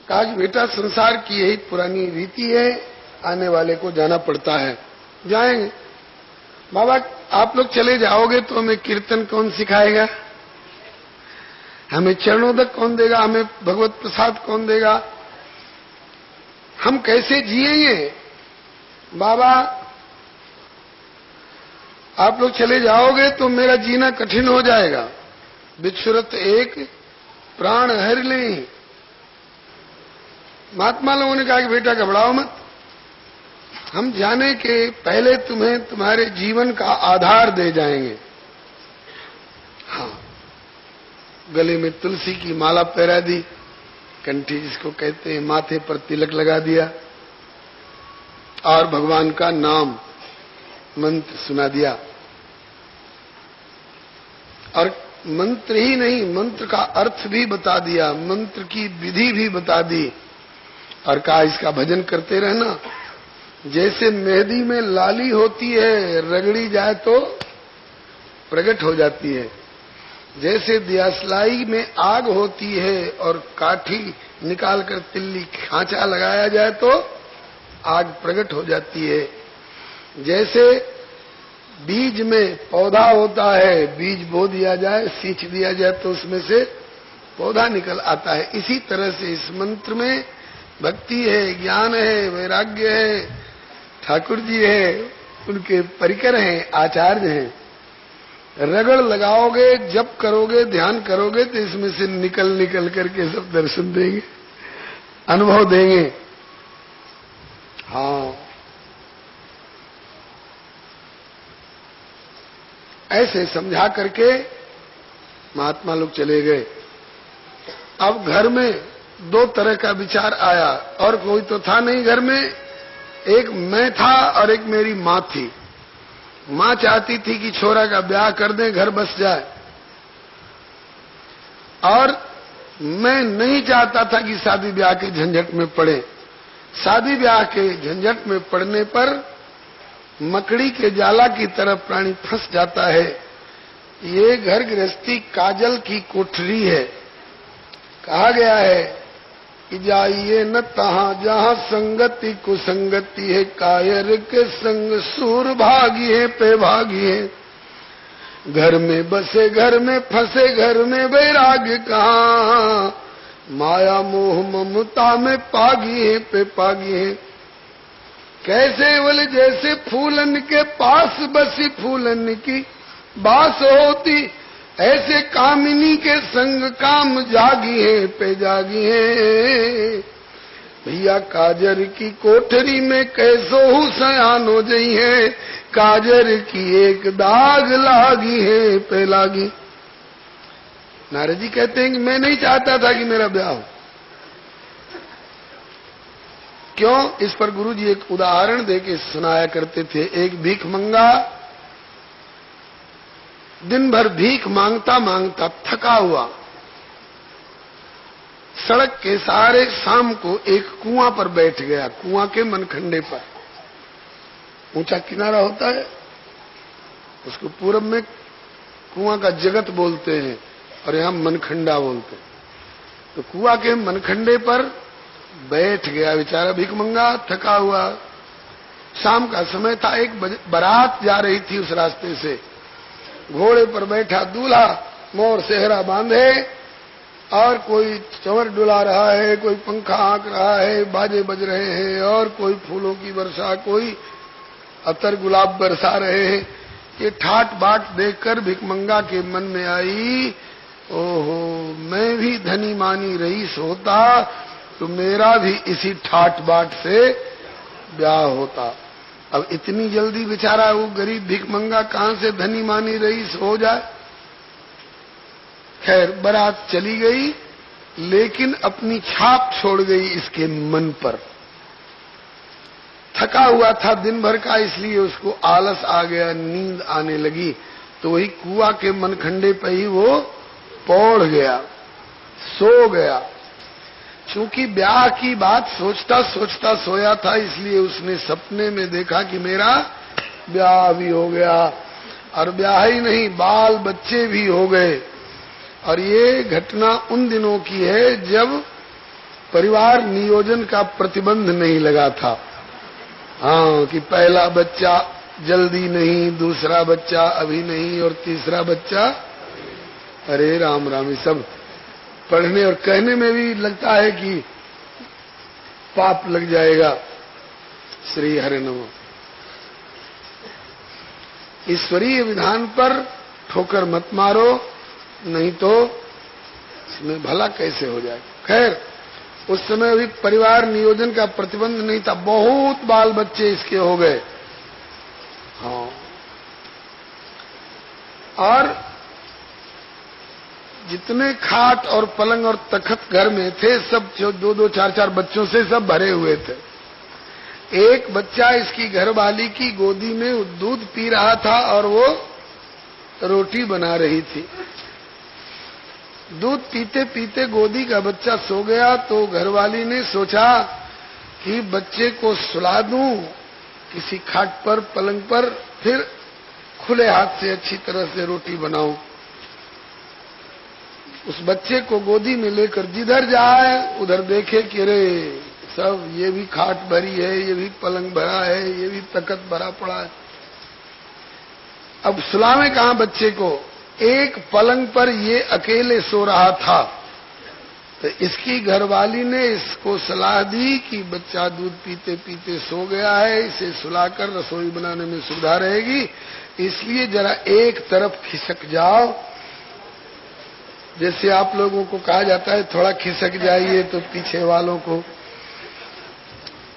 कहा कि बेटा संसार की यही पुरानी रीति है, आने वाले को जाना पड़ता है। जाएंगे। बाबा आप लोग चले जाओगे तो हमें कीर्तन कौन सिखाएगा, हमें चरणोदक कौन देगा, हमें भगवत प्रसाद कौन देगा, हम कैसे जिएंगे। बाबा आप लोग चले जाओगे तो मेरा जीना कठिन हो जाएगा। बिच्छुरत एक प्राण हर ले। महात्मा लोगों ने कहा कि बेटा घबराओ मत, हम जाने के पहले तुम्हें तुम्हारे जीवन का आधार दे जाएंगे। हाँ, गले में तुलसी की माला पहरा दी, कंठी जिसको कहते हैं, माथे पर तिलक लगा दिया और भगवान का नाम मंत्र सुना दिया। और मंत्र ही नहीं, मंत्र का अर्थ भी बता दिया, मंत्र की विधि भी बता दी और कहा इसका भजन करते रहना। जैसे मेहंदी में लाली होती है, रगड़ी जाए तो प्रकट हो जाती है, जैसे दियासलाई में आग होती है और काठी निकालकर तिल्ली खांचा लगाया जाए तो आग प्रकट हो जाती है, जैसे बीज में पौधा होता है, बीज बो दिया जाए, सींच दिया जाए तो उसमें से पौधा निकल आता है। इसी तरह से इस मंत्र में भक्ति है, ज्ञान है, वैराग्य है, ठाकुर जी है, उनके परिकर हैं, आचार्य हैं। रगड़ लगाओगे, जप करोगे, ध्यान करोगे तो इसमें से निकल निकल करके सब दर्शन देंगे, अनुभव देंगे। हाँ, ऐसे समझा करके महात्मा लोग चले गए। अब घर में दो तरह का विचार आया, और कोई तो था नहीं घर में, एक मैं था और एक मेरी माँ थी। माँ चाहती थी कि छोरा का ब्याह कर दें, घर बस जाए, और मैं नहीं चाहता था कि शादी ब्याह के झंझट में पड़े। शादी ब्याह के झंझट में पड़ने पर मकड़ी के जाला की तरह प्राणी फंस जाता है। ये घर गृहस्थी काजल की कोठरी है। कहा गया है कि जाइए न तहां जहां संगति कुसंगति है, कायर के संग सूर भागी है पे भागी है। घर में बसे घर में फंसे घर में वैराग्य कहां, माया मोह ममता में पागी है पे पागी है। कैसे बोले जैसे फूलन के पास बसी फूलन की बास होती, ऐसे कामिनी के संग काम जागी है पे जागी है। भैया काजर की कोठरी में कैसो हूँ सयान हो गई है, काजर की एक दाग लागी है पे लागी। नारद जी कहते हैं कि मैं नहीं चाहता था कि मेरा ब्याह हो। क्यों? इस पर गुरु जी एक उदाहरण देके सुनाया करते थे। एक भीख मंगा दिन भर भीख मांगता मांगता थका हुआ सड़क के सहारे शाम को एक कुआं पर बैठ गया। कुआं के मनखंडे पर ऊंचा किनारा होता है, उसको पूरब में कुआं का जगत बोलते हैं और यहां मनखंडा बोलते हैं। तो कुआं के मनखंडे पर बैठ गया बेचारा भीख मंगा, थका हुआ। शाम का समय था, एक बारात जा रही थी उस रास्ते से। घोड़े पर बैठा दूल्हा मोर सेहरा बांधे और कोई चंवर डुला रहा है, कोई पंखा हाँक रहा है, बाजे बज रहे हैं और कोई फूलों की वर्षा, कोई अतर गुलाब बरसा रहे हैं। ये ठाट बाट देखकर भिखमंगा के मन में आई, ओहो मैं भी धनी मानी रईस होता तो मेरा भी इसी ठाट बाट से ब्याह होता। अब इतनी जल्दी बेचारा वो गरीब भिखमंगा कहां से धनी मानी रईस हो जाए। खैर बारात चली गई, लेकिन अपनी छाप छोड़ गई इसके मन पर। थका हुआ था दिन भर का, इसलिए उसको आलस आ गया, नींद आने लगी। तो वही कुआं के मनखंडे पर ही वो पौड़ गया, सो गया। चूंकि ब्याह की बात सोचता सोचता सोया था, इसलिए उसने सपने में देखा कि मेरा ब्याह भी हो गया, और ब्याह ही नहीं बाल बच्चे भी हो गए। और ये घटना उन दिनों की है जब परिवार नियोजन का प्रतिबंध नहीं लगा था। हाँ, कि पहला बच्चा जल्दी नहीं, दूसरा बच्चा अभी नहीं और तीसरा बच्चा, अरे राम राम, ये सब पढ़ने और कहने में भी लगता है कि पाप लग जाएगा। श्री हरि नमः। ईश्वरीय विधान पर ठोकर मत मारो, नहीं तो इसमें भला कैसे हो जाए। खैर, उस समय भी परिवार नियोजन का प्रतिबंध नहीं था, बहुत बाल बच्चे इसके हो गए। हाँ, और जितने खाट और पलंग और तखत घर में थे, सब जो 2-2, 4-4 बच्चों से सब भरे हुए थे। एक बच्चा इसकी घरवाली की गोदी में दूध पी रहा था और वो रोटी बना रही थी। दूध पीते पीते गोदी का बच्चा सो गया तो घरवाली ने सोचा कि बच्चे को सुला दूं किसी खाट पर, पलंग पर, फिर खुले हाथ से अच्छी तरह से रोटी बनाऊं। उस बच्चे को गोदी में लेकर जिधर जाए उधर देखे कि अरे सब, ये भी खाट भरी है, ये भी पलंग भरा है, ये भी तखत भरा पड़ा है। अब सुलावे कहां बच्चे को? एक पलंग पर ये अकेले सो रहा था। तो इसकी घरवाली ने इसको सलाह दी कि बच्चा दूध पीते पीते सो गया है, इसे सुलाकर रसोई बनाने में सुविधा रहेगी, इसलिए जरा एक तरफ खिसक जाओ। जैसे आप लोगों को कहा जाता है थोड़ा खिसक जाइए तो पीछे वालों को,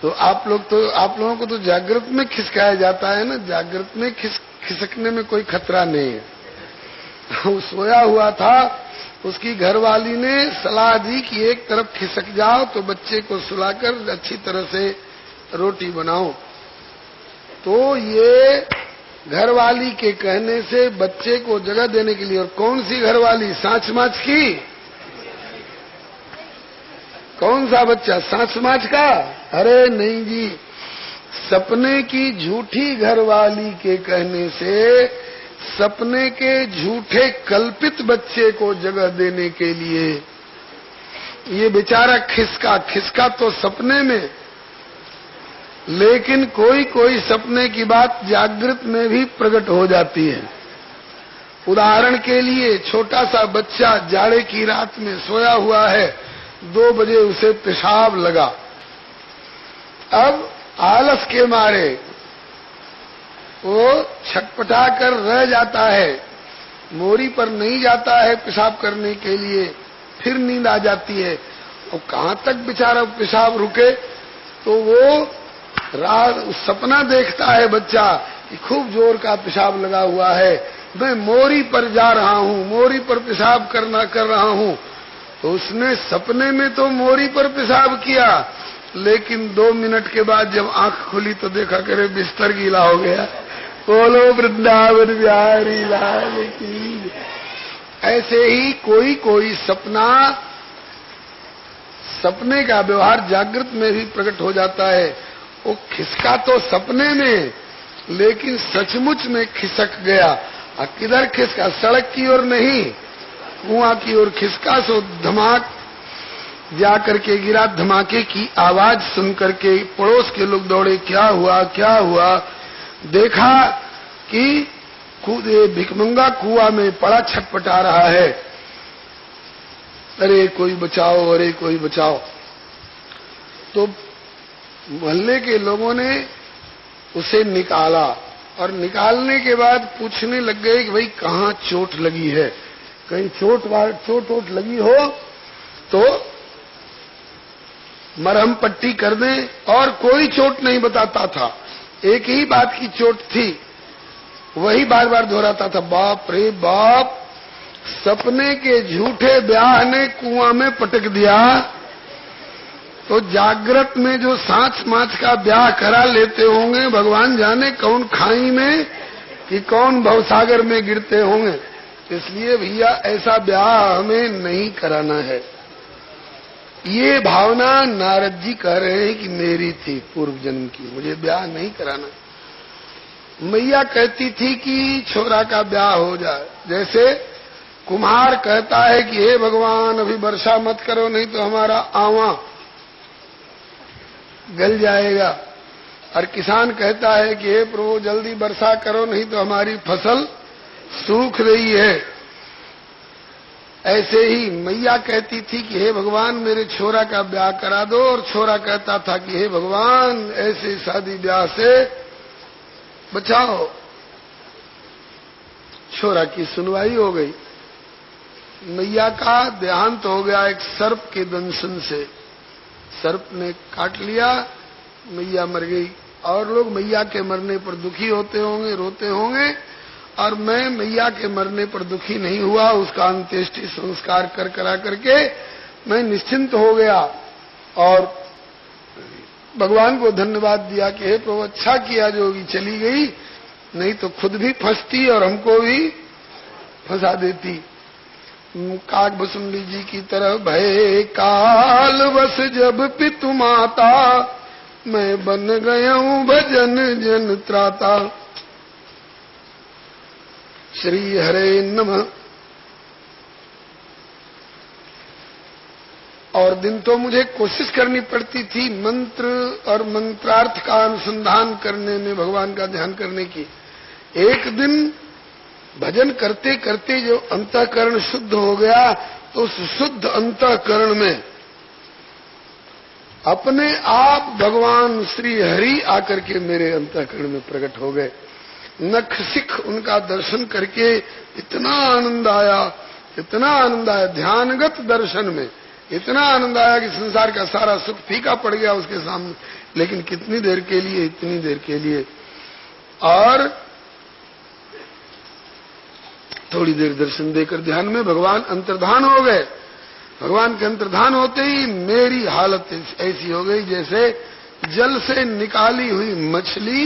तो आप लोगों को तो जागृत में खिसकाया जाता है ना। जागृत में खिसकने में कोई खतरा नहीं है। वो सोया हुआ था, उसकी घरवाली ने सलाह दी कि एक तरफ खिसक जाओ तो बच्चे को सुलाकर अच्छी तरह से रोटी बनाओ। तो ये घरवाली के कहने से बच्चे को जगह देने के लिए, और कौन सी घरवाली? सांच माच की? कौन सा बच्चा? सांच माच का? अरे नहीं जी, सपने की झूठी घरवाली के कहने से सपने के झूठे कल्पित बच्चे को जगह देने के लिए ये बेचारा खिसका तो सपने में, लेकिन कोई कोई सपने की बात जागृत में भी प्रकट हो जाती है। उदाहरण के लिए, छोटा सा बच्चा जाड़े की रात में सोया हुआ है, 2 बजे उसे पेशाब लगा। अब आलस के मारे वो छटपटा कर रह जाता है, मोरी पर नहीं जाता है पेशाब करने के लिए, फिर नींद आ जाती है। और कहां तक बेचारा पेशाब रुके? तो वो रात सपना देखता है बच्चा कि खूब जोर का पेशाब लगा हुआ है, मैं मोरी पर जा रहा हूँ, मोरी पर पेशाब कर रहा हूँ। तो उसने सपने में तो मोरी पर पेशाब किया, लेकिन 2 मिनट के बाद जब आंख खुली तो देखा करे बिस्तर गीला हो गया। बोलो वृंदावन बिहारी लाल की। ऐसे ही कोई कोई सपने का व्यवहार जागृत में भी प्रकट हो जाता है। वो खिसका तो सपने में, लेकिन सचमुच में खिसक गया। किधर खिसका? सड़क की ओर नहीं, कुआं की ओर खिसका। सो धमाक जा करके गिरा। धमाके की आवाज सुन करके पड़ोस के लोग दौड़े, क्या हुआ क्या हुआ? देखा कि भिखमंगा कुआं में पड़ा छटपटा रहा है। अरे कोई बचाओ, अरे कोई बचाओ। तो मोहल्ले के लोगों ने उसे निकाला, और निकालने के बाद पूछने लग गए कि भाई कहाँ चोट लगी है, कहीं चोट लगी हो तो मरहम पट्टी कर दें। और कोई चोट नहीं बताता था, एक ही बात की चोट थी, वही बार बार दोहराता था, बाप रे बाप, सपने के झूठे ब्याह ने कुआं में पटक दिया। तो जागृत में जो सांच माच का ब्याह करा लेते होंगे, भगवान जाने कौन खाई में कि कौन भवसागर में गिरते होंगे। इसलिए भैया ऐसा ब्याह हमें नहीं कराना है। ये भावना नारद जी कह रहे हैं कि मेरी थी पूर्व जन्म की, मुझे ब्याह नहीं कराना। मैया कहती थी कि छोरा का ब्याह हो जाए। जैसे कुम्हार कहता है कि हे भगवान अभी वर्षा मत करो, नहीं तो हमारा आवा गल जाएगा। और किसान कहता है कि हे प्रभु जल्दी वर्षा करो, नहीं तो हमारी फसल सूख रही है। ऐसे ही मैया कहती थी कि हे भगवान मेरे छोरा का ब्याह करा दो, और छोरा कहता था कि हे भगवान ऐसे शादी ब्याह से बचाओ। छोरा की सुनवाई हो गई। मैया का देहांत हो गया एक सर्प के दंशन से। सर्प ने काट लिया, मैया मर गई। और लोग मैया के मरने पर दुखी होते होंगे, रोते होंगे, और मैं मैया के मरने पर दुखी नहीं हुआ। उसका अंत्येष्टि संस्कार कर करा करके मैं निश्चिंत हो गया और भगवान को धन्यवाद दिया कि हे प्रभु अच्छा किया जो भी चली गई, नहीं तो खुद भी फंसती और हमको भी फंसा देती। काकभुसुंडी जी की तरह भय काल वश जब पितु माता, मैं बन गया हूँ भजन जन त्राता। श्री हरे नमः। और दिन तो मुझे कोशिश करनी पड़ती थी मंत्र और मंत्रार्थ का अनुसंधान करने में, भगवान का ध्यान करने की। एक दिन भजन करते करते जो अंतःकरण शुद्ध हो गया, तो उस शुद्ध अंतःकरण में अपने आप भगवान श्री हरि आकर के मेरे अंतःकरण में प्रकट हो गए। नख सिख उनका दर्शन करके इतना आनंद आया, इतना आनंद आया ध्यानगत दर्शन में, इतना आनंद आया कि संसार का सारा सुख फीका पड़ गया उसके सामने। लेकिन कितनी देर के लिए, इतनी देर के लिए। और थोड़ी देर दर्शन देकर ध्यान में भगवान अंतर्धान हो गए। भगवान के अंतर्धान होते ही मेरी हालत ऐसी हो गई जैसे जल से निकाली हुई मछली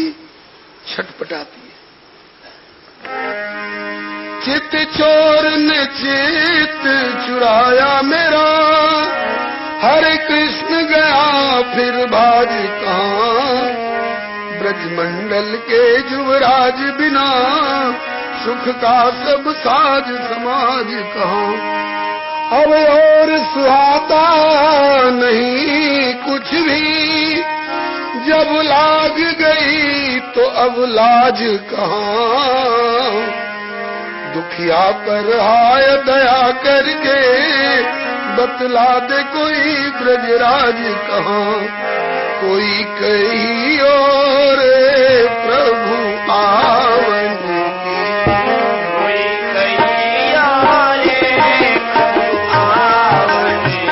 छटपटाती है। चित चोर ने चित चुराया मेरा, हरे कृष्ण गया फिर भाज कहाँ। ब्रजमंडल के युवराज बिना सुख का सब साज समाज कहाँ। अब और सुहाता नहीं कुछ भी, जब लाग गई तो अब लाज कहाँ। दुखिया पर हाय दया करके बतला दे कोई ब्रजराज कहाँ। कोई कही और प्रभु आवन की, कोई कही और प्रभु आवन की।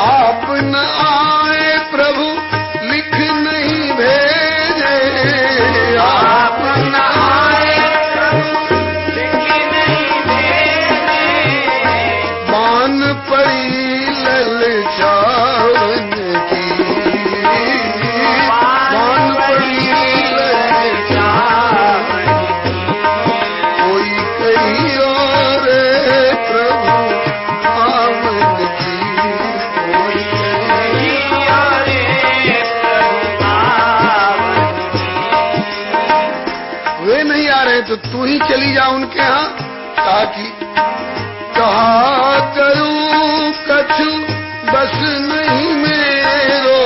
आप न आए प्रभु लिख नहीं भेजे, आप न आए प्रभु लिख नहीं भेजे। बान पड़ी ललचावन की, बान पड़ी ललचावन की। कोई कही और प्रभु आवन की, कोई कही और प्रभु आवन की। वे नहीं आ रहे तो तू ही चली जा उनके यहाँ, ताकि कहा करूं कछु बस नहीं मेरो।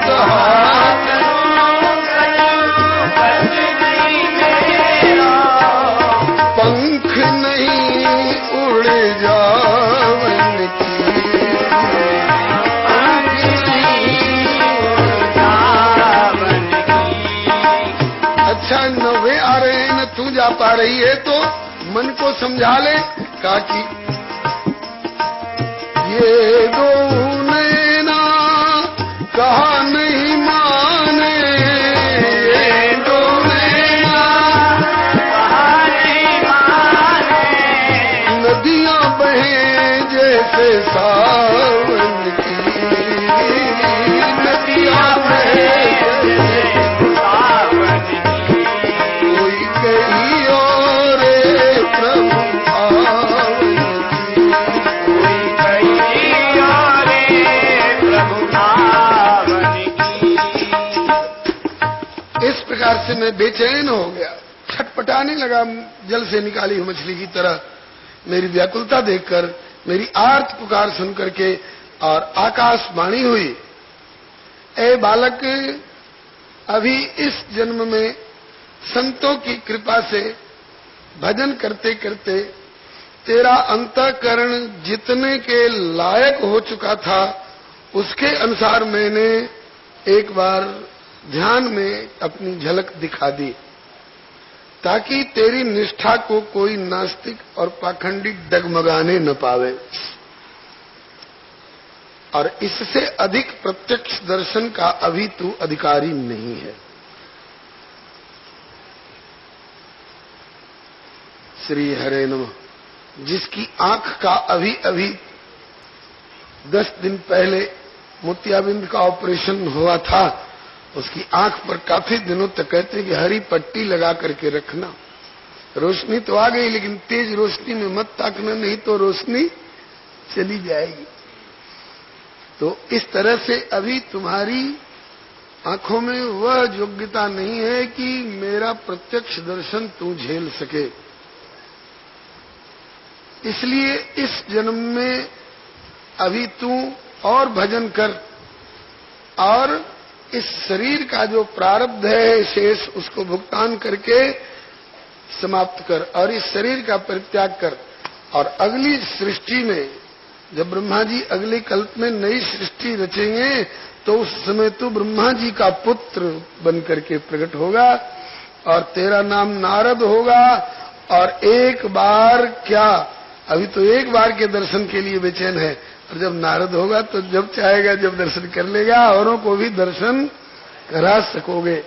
कहा करूं कछु बस नहीं मेरो। पंख नहीं उड़ जावन की, पंख नहीं उड़ जावन की। अच्छा न वे आ रहे हैं न तू जा पा रही है, तो मन को समझा ले। कहा कि ये दो नैना कहा नहीं माने, ये दो नैना कहा नहीं माने। नदियां बहें जैसे सावन की, नदियां बहें जैसे सावन की। कोई कही और प्रभु आवन की, कोई कही और प्रभु आवन की। इस प्रकार से मैं बेचैन हो गया, छटपटाने लगा जल से निकाली हुई मछली की तरह। मेरी व्याकुलता देखकर, मेरी आर्त पुकार सुन करके और आकाशवाणी हुई, ए बालक, अभी इस जन्म में संतों की कृपा से भजन करते करते तेरा अंतःकरण जितने के लायक हो चुका था, उसके अनुसार मैंने एक बार ध्यान में अपनी झलक दिखा दी, ताकि तेरी निष्ठा को कोई नास्तिक और पाखंडी डगमगाने न पावे। और इससे अधिक प्रत्यक्ष दर्शन का अभी तू अधिकारी नहीं है। श्री हरे नमः। जिसकी आंख का अभी अभी 10 दिन पहले मोतियाबिंद का ऑपरेशन हुआ था, उसकी आंख पर काफी दिनों तक कहते कि हरी पट्टी लगा करके रखना। रोशनी तो आ गई, लेकिन तेज रोशनी में मत ताकना, नहीं तो रोशनी चली जाएगी। तो इस तरह से अभी तुम्हारी आंखों में वह योग्यता नहीं है कि मेरा प्रत्यक्ष दर्शन तू झेल सके। इसलिए इस जन्म में अभी तू और भजन कर, और इस शरीर का जो प्रारब्ध है शेष, उसको भुगतान करके समाप्त कर, और इस शरीर का परित्याग कर। और अगली सृष्टि में जब ब्रह्मा जी अगले कल्प में नई सृष्टि रचेंगे, तो उस समय तू ब्रह्मा जी का पुत्र बन करके प्रकट होगा, और तेरा नाम नारद होगा। और एक बार क्या, अभी तो एक बार के दर्शन के लिए बेचैन है, और जब नारद होगा तो जब चाहेगा जब दर्शन कर लेगा, औरों को भी दर्शन करा सकोगे।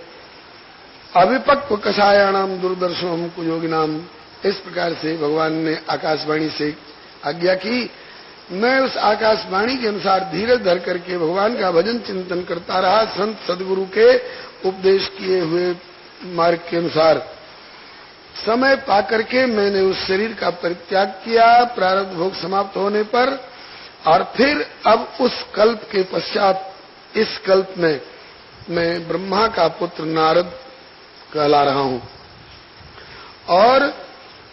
अविपक्व कषायाणाम दुर्दर्शो हमको योगी नाम, इस प्रकार से भगवान ने आकाशवाणी से आज्ञा की। मैं उस आकाशवाणी के अनुसार धीरज धर करके भगवान का भजन चिंतन करता रहा, संत सदगुरु के उपदेश किए हुए मार्ग के अनुसार। समय पाकर के मैंने उस शरीर का परित्याग किया प्रारब्ध भोग समाप्त होने पर, और फिर अब उस कल्प के पश्चात इस कल्प में मैं ब्रह्मा का पुत्र नारद कहला रहा हूं। और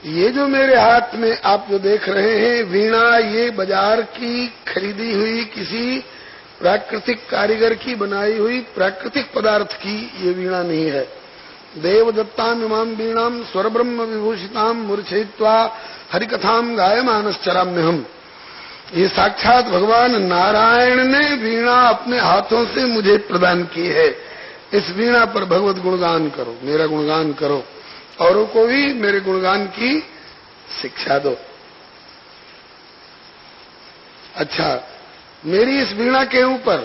ये जो मेरे हाथ में आप जो देख रहे हैं वीणा, ये बाजार की खरीदी हुई किसी प्राकृतिक कारीगर की बनाई हुई प्राकृतिक पदार्थ की ये वीणा नहीं है। देवदत्ताम इमाम वीणाम स्वर ब्रह्म विभूषिताम मूर्छयित्वा हरिकथाम गायमानश्चराम्यहम्। ये साक्षात भगवान नारायण ने वीणा अपने हाथों से मुझे प्रदान की है। इस वीणा पर भगवत गुणगान करो, मेरा गुणगान करो, औरों को भी मेरे गुणगान की शिक्षा दो। अच्छा, मेरी इस वीणा के ऊपर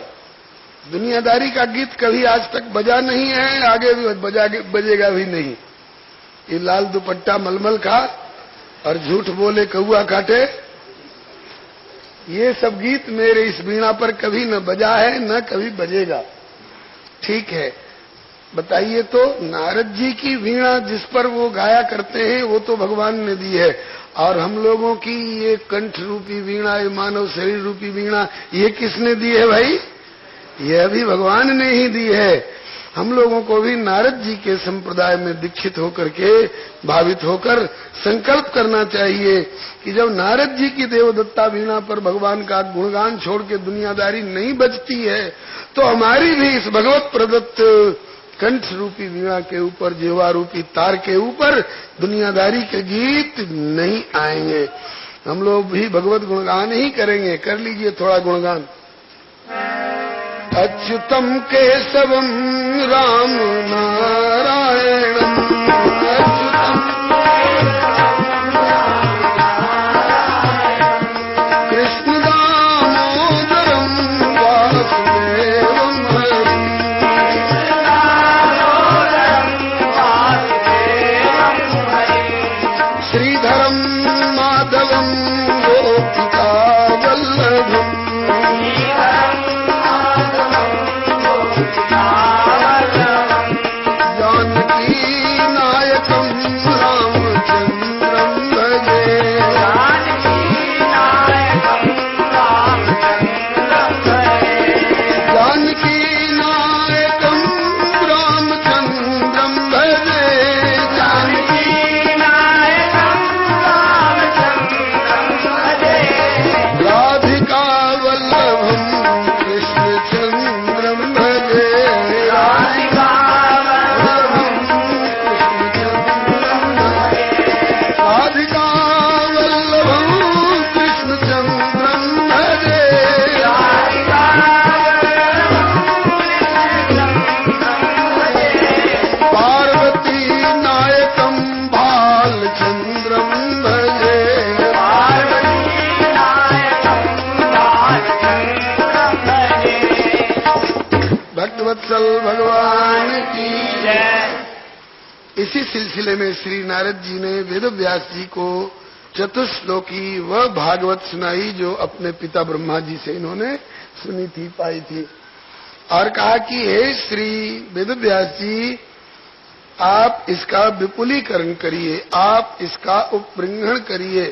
दुनियादारी का गीत कभी आज तक बजा नहीं है, आगे भी बजेगा भी नहीं। ये लाल दुपट्टा मलमल का और झूठ बोले कौआ काटे, ये सब गीत मेरे इस वीणा पर कभी न बजा है, न कभी बजेगा। ठीक है, बताइए तो, नारद जी की वीणा जिस पर वो गाया करते हैं वो तो भगवान ने दी है, और हम लोगों की ये कंठ रूपी वीणा, ये मानव शरीर रूपी वीणा, ये किसने दी है भाई? ये भी भगवान ने ही दी है। हम लोगों को भी नारद जी के संप्रदाय में दीक्षित होकर के, भावित होकर संकल्प करना चाहिए कि जब नारद जी की देवदत्ता वीणा पर भगवान का गुणगान छोड़ के दुनियादारी नहीं बजती है, तो हमारी भी इस भगवत प्रदत्त कंठ रूपी वीणा के ऊपर, जिह्वा रूपी तार के ऊपर दुनियादारी के गीत नहीं आएंगे। हम लोग भी भगवत गुणगान ही करेंगे। कर लीजिए थोड़ा गुणगान। अच्युतम केशवम राम नारायणम, अच्युतम कृष्ण दामोदरम वासुदेवम श्रीधरम माधवम गोपिका वल्लभम, जानकी वत्सल भगवान की जय। इसी सिलसिले में श्री नारद जी ने वेद व्यास जी को चतुश्लोकी वह भागवत सुनाई जो अपने पिता ब्रह्मा जी से इन्होंने सुनी थी, पाई थी, और कहा कि हे श्री वेद व्यास जी, आप इसका विपुलीकरण करिए, आप इसका उपबृंहण करिए,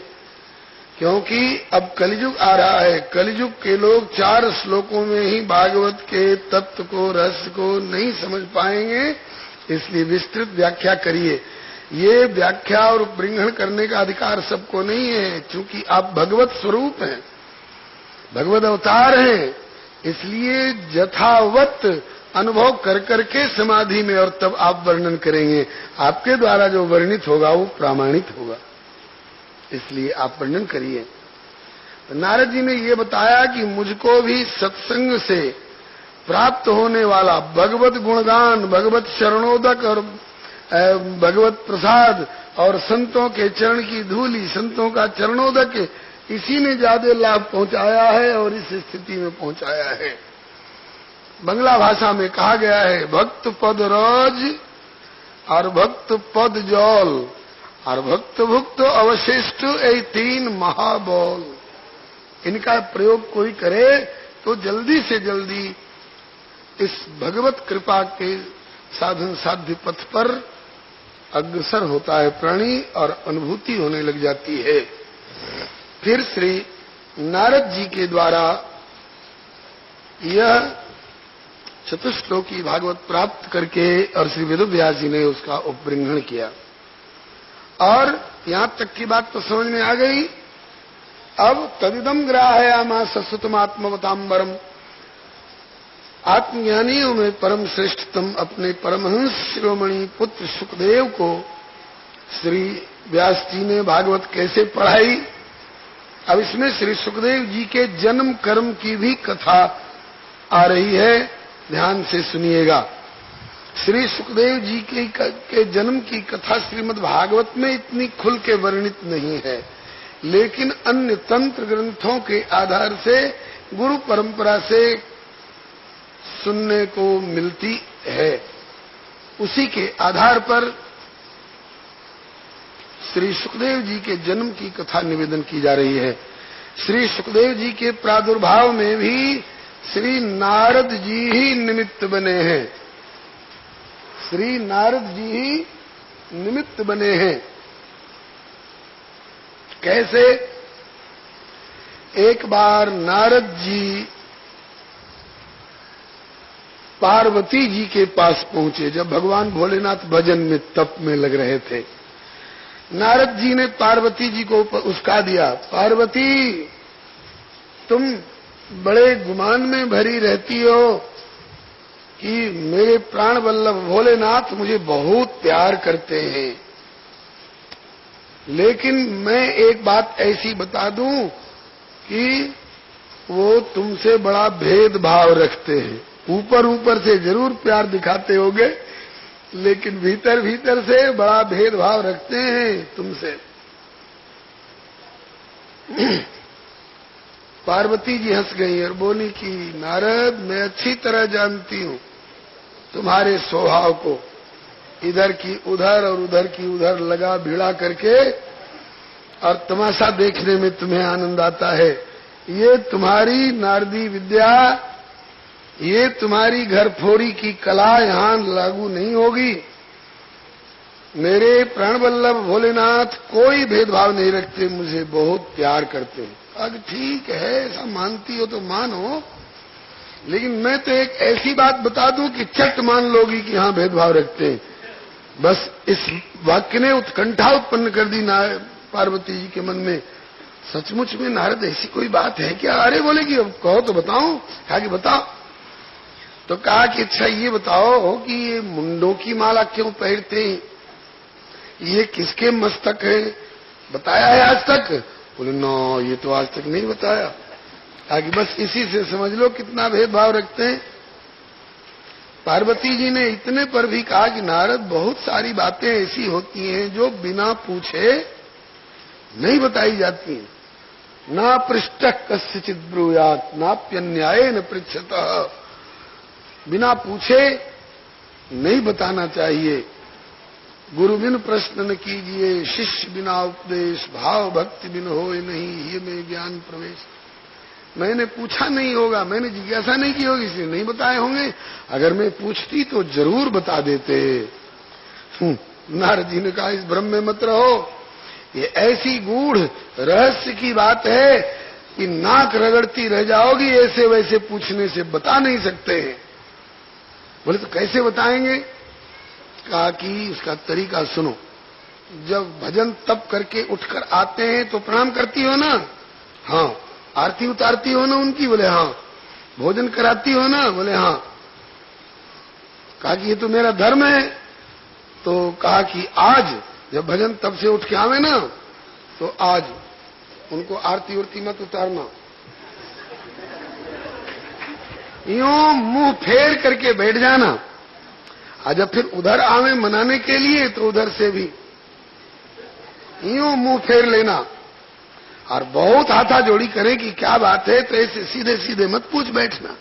क्योंकि अब कलयुग आ रहा है। कलयुग के लोग 4 श्लोकों में ही भागवत के तत्व को, रहस्य को नहीं समझ पाएंगे, इसलिए विस्तृत व्याख्या करिए। ये व्याख्या और उपबृंहण करने का अधिकार सबको नहीं है, क्योंकि आप भगवत स्वरूप हैं, भगवत अवतार हैं, इसलिए यथावत अनुभव कर करके समाधि में और तब आप वर्णन करेंगे। आपके द्वारा जो वर्णित होगा वो प्रामाणिक होगा, इसलिए आप वर्णन करिए। नारद जी ने ये बताया कि मुझको भी सत्संग से प्राप्त होने वाला भगवत गुणगान, भगवत शरणोदक और भगवत प्रसाद और संतों के चरण की धूली, संतों का चरणोदक, इसी ने ज्यादा लाभ पहुंचाया है और इस स्थिति में पहुंचाया है। बंगला भाषा में कहा गया है, भक्त पद राज और भक्त पद जौल और भक्त भुक्त अवशिष्ट, ये 3 महाबौल। इनका प्रयोग कोई करे तो जल्दी से जल्दी इस भगवत कृपा के साधन साध्य पथ पर अग्रसर होता है प्राणी और अनुभूति होने लग जाती है। फिर श्री नारद जी के द्वारा यह चतुश्लोकी भागवत प्राप्त करके और श्री वेदव्यास जी ने उसका उपबृंहण किया, और यहां तक की बात तो समझ में आ गई। अब तदिदम ग्राहयामा सत्सुतमात्मवतांबरम, आत्मज्ञानियों में परम श्रेष्ठतम अपने परमहंस शिरोमणि पुत्र सुखदेव को श्री व्यास जी ने भागवत कैसे पढ़ाई। अब इसमें श्री सुखदेव जी के जन्म कर्म की भी कथा आ रही है, ध्यान से सुनिएगा। श्री सुखदेव जी के जन्म की कथा श्रीमद् भागवत में इतनी खुल के वर्णित नहीं है, लेकिन अन्य तंत्र ग्रंथों के आधार से, गुरु परंपरा से सुनने को मिलती है। उसी के आधार पर श्री सुखदेव जी के जन्म की कथा निवेदन की जा रही है। श्री सुखदेव जी के प्रादुर्भाव में भी श्री नारद जी ही निमित्त बने हैं, श्री नारद जी ही निमित्त बने हैं। कैसे? एक बार नारद जी पार्वती जी के पास पहुंचे, जब भगवान भोलेनाथ भजन में तप में लग रहे थे। नारद जी ने पार्वती जी को उसका दिया, पार्वती तुम बड़े गुमान में भरी रहती हो कि मेरे प्राण वल्लभ भोलेनाथ मुझे बहुत प्यार करते हैं, लेकिन मैं एक बात ऐसी बता दूं कि वो तुमसे बड़ा भेदभाव रखते हैं। ऊपर ऊपर से जरूर प्यार दिखाते होगे, लेकिन भीतर भीतर से बड़ा भेदभाव रखते हैं तुमसे। पार्वती जी हंस गई और बोली कि नारद, मैं अच्छी तरह जानती हूं तुम्हारे स्वभाव को, इधर की उधर और उधर की उधर लगा भिड़ा करके और तमाशा देखने में तुम्हें आनंद आता है। ये तुम्हारी नारदी विद्या, ये तुम्हारी घरफोरी की कला यहां लागू नहीं होगी। मेरे प्राणवल्लभ भोलेनाथ कोई भेदभाव नहीं रखते, मुझे बहुत प्यार करते हैं। अब ठीक है, ऐसा मानती हो तो मानो, लेकिन मैं तो एक ऐसी बात बता दूं कि चट मान लोगी कि हाँ भेदभाव रखते हैं। बस इस वाक्य ने उत्कंठा उत्पन्न कर दी पार्वती जी के मन में। सचमुच में नारद ऐसी कोई बात है क्या? अरे बोलेगी, अब कहो तो बताओ। कहा कि बताओ। तो कहा कि अच्छा ये बताओ कि ये मुंडों की माला क्यों पहनते हैं, ये किसके मस्तक है, बताया है आज तक? बोले नो, ये तो आज तक नहीं बताया। कहा कि बस इसी से समझ लो कितना भेदभाव रखते हैं। पार्वती जी ने इतने पर भी कहा कि नारद, बहुत सारी बातें ऐसी होती हैं जो बिना पूछे नहीं बताई जाती हैं। ना पृष्ठ कस्यचित् ब्रूयात् नाप्यन्यायेन पृच्छतः। बिना पूछे नहीं बताना चाहिए। गुरु बिन प्रश्न न कीजिए, शिष्य बिना उपदेश, भाव भक्ति बिन होए नहीं, ये में ज्ञान प्रवेश। मैंने पूछा नहीं होगा, मैंने जिज्ञासा नहीं की होगी, इसलिए नहीं बताए होंगे। अगर मैं पूछती तो जरूर बता देते। नारद जी ने कहा, इस भ्रम में मत रहो, ये ऐसी गूढ़ रहस्य की बात है कि नाक रगड़ती रह जाओगी, ऐसे वैसे पूछने से बता नहीं सकते। बोले तो कैसे बताएंगे? कहा कि उसका तरीका सुनो। जब भजन तप करके उठकर आते हैं तो प्रणाम करती हो ना? हाँ। आरती उतारती हो ना उनकी? बोले हाँ। भोजन कराती हो ना? बोले हाँ। कहा कि ये तो मेरा धर्म है। तो कहा कि आज जब भजन तब से उठ के आवे ना, तो आज उनको आरती उरती मत उतारना, यूं मुंह फेर करके बैठ जाना। और जब फिर उधर आवे मनाने के लिए तो उधर से भी यूं मुंह फेर लेना। और बहुत हाथा जोड़ी करे कि क्या बात है, तो ऐसे सीधे सीधे मत पूछ बैठना।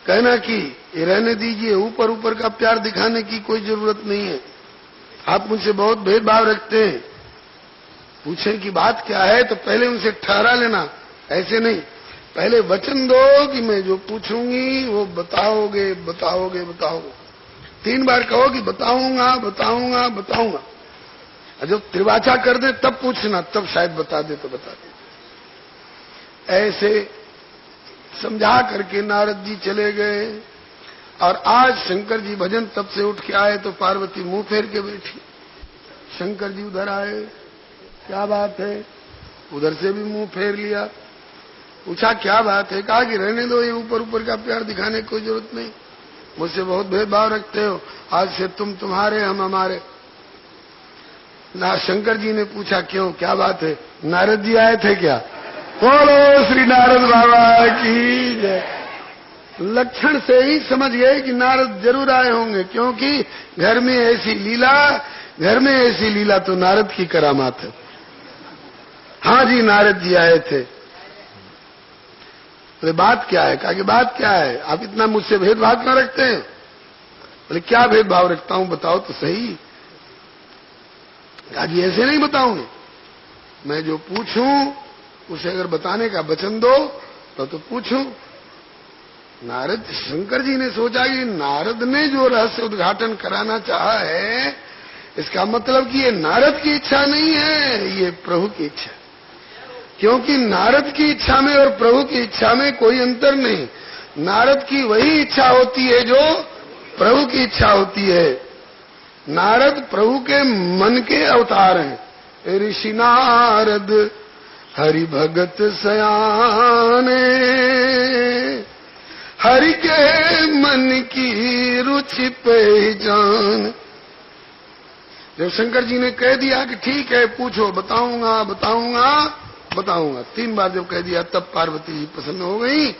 कहना कि ये रहने दीजिए, ऊपर ऊपर का प्यार दिखाने की कोई जरूरत नहीं है, आप मुझसे बहुत भेदभाव रखते हैं। पूछें कि बात क्या है तो पहले उनसे ठहरा लेना, ऐसे नहीं। पहले वचन दो कि मैं जो पूछूंगी वो बताओगे बताओगे बताओगे। 3 बार कहो कि बताऊंगा बताऊंगा बताऊंगा। जब त्रिवाचा कर दे तब पूछना, तब शायद बता दे तो बता दे। ऐसे समझा करके नारद जी चले गए। और आज शंकर जी भजन तब से उठ के आए तो पार्वती मुंह फेर के बैठी। शंकर जी उधर आए, क्या बात है? उधर से भी मुंह फेर लिया। पूछा क्या बात है? कहा कि रहने दो, ये ऊपर ऊपर का प्यार दिखाने की कोई जरूरत नहीं, मुझसे बहुत भेदभाव रखते हो, आज से तुम तुम्हारे हम हमारे। ना शंकर जी ने पूछा क्यों, क्या बात है? नारद जी आए थे क्या? बोलो श्री नारद बाबा की जय। लक्षण से ही समझ गए कि नारद जरूर आए होंगे, क्योंकि घर में ऐसी लीला तो नारद की करामात है। हाँ जी, नारद जी आए थे। बोले बात क्या है? कहा कि बात क्या है, आप इतना मुझसे भेदभाव क्यों रखते हैं? बोले क्या भेदभाव रखता हूं, बताओ तो सही। कहा कि ऐसे नहीं बताऊंगे, मैं जो पूछूं उसे अगर बताने का वचन दो तो पूछूं। नारद शंकर जी ने सोचा कि नारद ने जो रहस्य उद्घाटन कराना चाहा है, इसका मतलब कि ये नारद की इच्छा नहीं है, ये प्रभु की इच्छा। क्योंकि नारद की इच्छा में और प्रभु की इच्छा में कोई अंतर नहीं। नारद की वही इच्छा होती है जो प्रभु की इच्छा होती है। नारद प्रभु के मन के अवतार हैं। ऋषि नारद हरि भगत सयाने, हरि के मन की रुचि पहचान। जब शंकर जी ने कह दिया कि ठीक है पूछो, बताऊंगा बताऊंगा बताऊंगा, 3 बार जब कह दिया तब पार्वती जी प्रसन्न हो गई।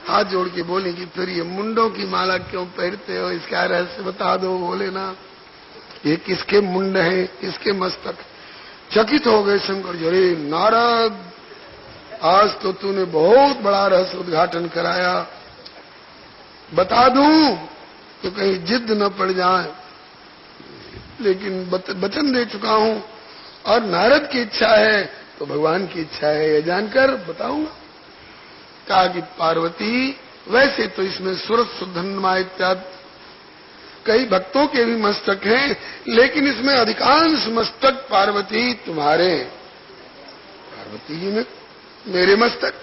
हाथ जोड़ के बोली कि फिर ये मुंडों की माला क्यों पहनते हो, इसका रहस्य बता दो। बोले ना, ये किसके मुंड हैं, किसके मस्तक? चकित हो गए शंकर जी। अरे नारद, आज तो तूने बहुत बड़ा रहस्य उद्घाटन कराया, बता दूं तो कहीं जिद न पड़ जाए, लेकिन वचन दे चुका हूं और नारद की इच्छा है तो भगवान की इच्छा है, ये जानकर बताऊंगा। कहा कि पार्वती, वैसे तो इसमें सूरत सुधन्मा इत्यादि कई भक्तों के भी मस्तक हैं, लेकिन इसमें अधिकांश मस्तक पार्वती तुम्हारे हैं। पार्वती जी ने मेरे मस्तक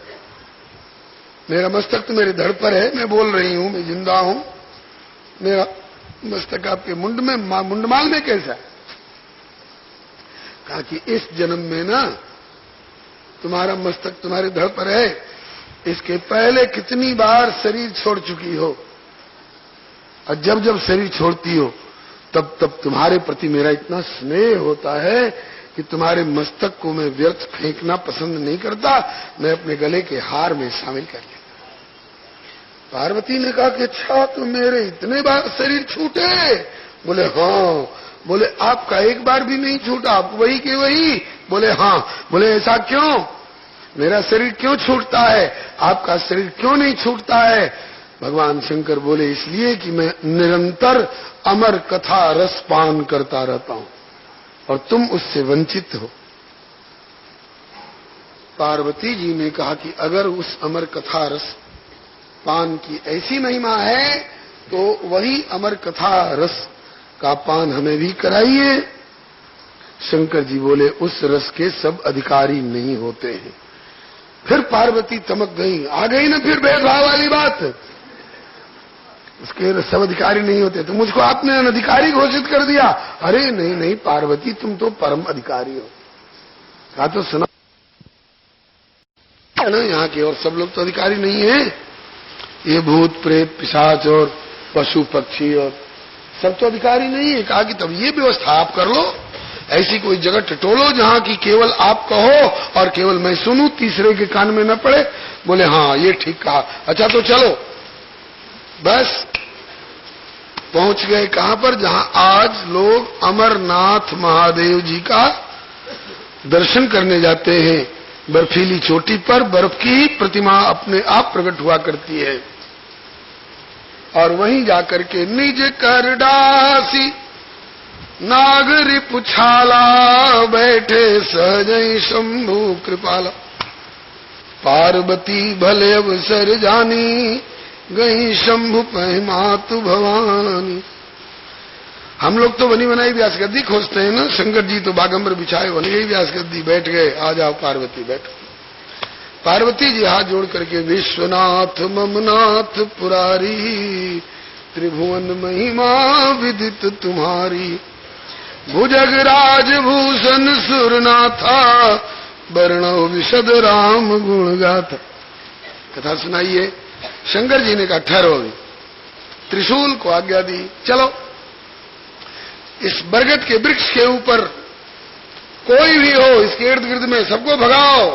तो मेरे धड़ पर है, मैं बोल रही हूं, मैं जिंदा हूं, मेरा मस्तक आपके मुंड में, मुंडमाल में कैसा है? कहा कि इस जन्म में ना तुम्हारा मस्तक तुम्हारे धड़ पर है, इसके पहले कितनी बार शरीर छोड़ चुकी हो, और जब जब शरीर छोड़ती हो तब तब तुम्हारे प्रति मेरा इतना स्नेह होता है कि तुम्हारे मस्तक को मैं व्यर्थ फेंकना पसंद नहीं करता, मैं अपने गले के हार में शामिल कर लेता। पार्वती ने कहा कि अच्छा, तो मेरे इतने बार शरीर छूटे? बोले हाँ। बोले आपका एक बार भी नहीं छूटा, आप वही के वही? बोले हाँ। बोले ऐसा क्यों? मेरा शरीर क्यों छूटता है, आपका शरीर क्यों नहीं छूटता है? भगवान शंकर बोले, इसलिए कि मैं निरंतर अमर कथा रस पान करता रहता हूं और तुम उससे वंचित हो। पार्वती जी ने कहा कि अगर उस अमर कथा रस पान की ऐसी महिमा है तो वही अमर कथा रस का पान हमें भी कराइए। शंकर जी बोले, उस रस के सब अधिकारी नहीं होते हैं। फिर पार्वती चमक गई, आ गई ना फिर भेदभाव वाली बात, उसके सब अधिकारी नहीं होते तो मुझको आपने अनधिकारी घोषित कर दिया। अरे नहीं नहीं पार्वती, तुम तो परम अधिकारी हो। कहा तो सुना ना, यहाँ के और सब लोग तो अधिकारी नहीं है, ये भूत प्रेत पिशाच और पशु पक्षी और सब तो अधिकारी नहीं है। कहा कि तब ये व्यवस्था आप कर लो, ऐसी कोई जगह टटोलो जहाँ की केवल आप कहो और केवल मैं सुनूं, तीसरे के कान में न पड़े। बोले हाँ ये ठीक कहा, अच्छा तो चलो। बस पहुंच गए कहां पर, जहां आज लोग अमरनाथ महादेव जी का दर्शन करने जाते हैं। बर्फीली चोटी पर बर्फ की प्रतिमा अपने आप प्रकट हुआ करती है और वहीं जाकर के निज कर डासी नागरी पुछाला, बैठे सहजई शंभु कृपाला। पार्वती भले अवसर जानी, गई शंभु पह मातु भवानी। हम लोग तो बनी बनाई व्यास गद्दी खोजते हैं ना, शंकर जी तो बागंबर बिछाए बन गई व्यास गद्दी, बैठ गए, आ जाओ पार्वती बैठो। पार्वती जी हाथ जोड़ करके, विश्वनाथ ममनाथ पुरारी, त्रिभुवन महिमा विदित तुम्हारी। भुजग राज भूषण सुरनाथा, वर्णो विशद राम गुण गाथा। कथा सुनाइए। शंकर जी ने कहा ठहरो, त्रिशूल को आज्ञा दी, चलो इस बरगद के वृक्ष के ऊपर कोई भी हो इसके इर्द गिर्द में सबको भगाओ।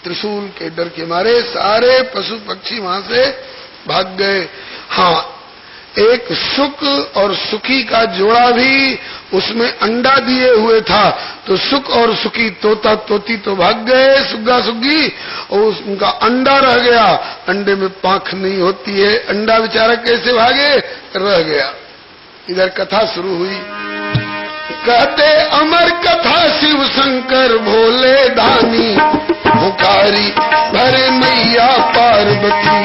त्रिशूल के डर के मारे सारे पशु पक्षी वहां से भाग गए। हाँ, एक सुक और सुखी का जोड़ा भी उसमें अंडा दिए हुए था, तो सुक और सुखी तोता तोती तो भाग गए, सुग्गा सुग्गी, और उनका अंडा रह गया। अंडे में पांख नहीं होती है, अंडा बेचारा कैसे भागे, रह गया। इधर कथा शुरू हुई। कहते अमर कथा शिव शंकर भोले दानी, पुकारी भरे मैया पार्वती।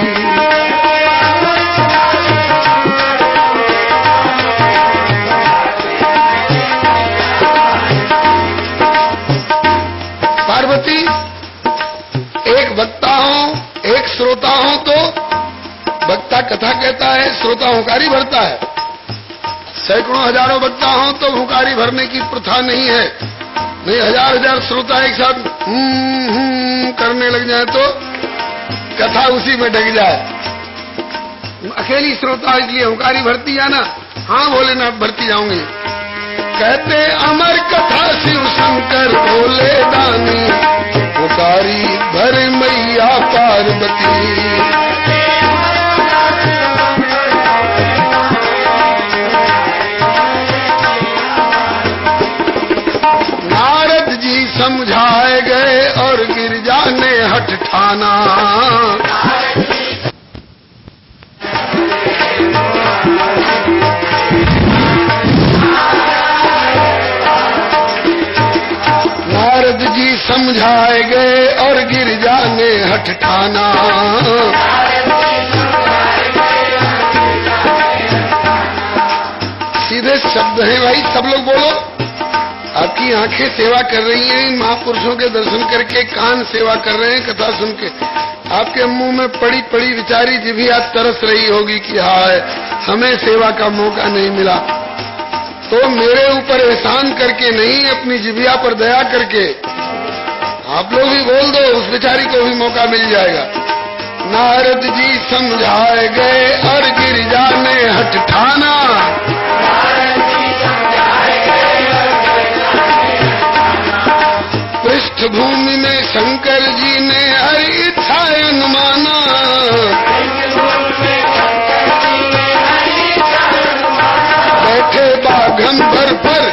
पार्वती एक वक्ता हो एक श्रोता हो, तो वक्ता कथा कहता है, श्रोता हुंकारी भरता है। सैकड़ों हजारों वक्ता हो तो हुंकारी भरने की प्रथा नहीं है। नहीं, हजार हजार श्रोता एक साथ करने लग जाए तो कथा उसी में ढक जाए। अकेली श्रोता इसलिए हुंकारी भरती है ना, हाँ भोलेनाथ भरती जाऊंगी। कहते अमर कथा शिव शंकर भोले दानी, पुकारी भर मैया पार्वती। नारद जी समझाए गए और गिरजा ने हठ ठाना। नारद जी समझाए गए और गिरजा ने हठ ठाना। सीधे शब्द है भाई, सब लोग बोलो। आपकी आंखें सेवा कर रही हैं, महापुरुषों के दर्शन करके, कान सेवा कर रहे हैं कथा सुन के। आपके मुंह में पड़ी पड़ी विचारी जिभिया तरस रही होगी कि हाय हमें सेवा का मौका नहीं मिला। तो मेरे ऊपर एहसान करके नहीं, अपनी जिभिया पर दया करके आप लोग भी बोल दो, उस बेचारी को भी मौका मिल जाएगा। नारद जी समझाए गए और गिरिजा ने हठ ठाना। पृष्ठभूमि में शंकर जी ने हरि इच्छा अनुमाना। बैठे बाघंबर पर,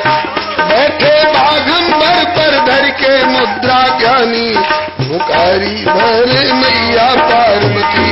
बैठे बाघंबर पर धर के मुद्रा ज्ञानी, पुकारी भरे मैया पार्वती।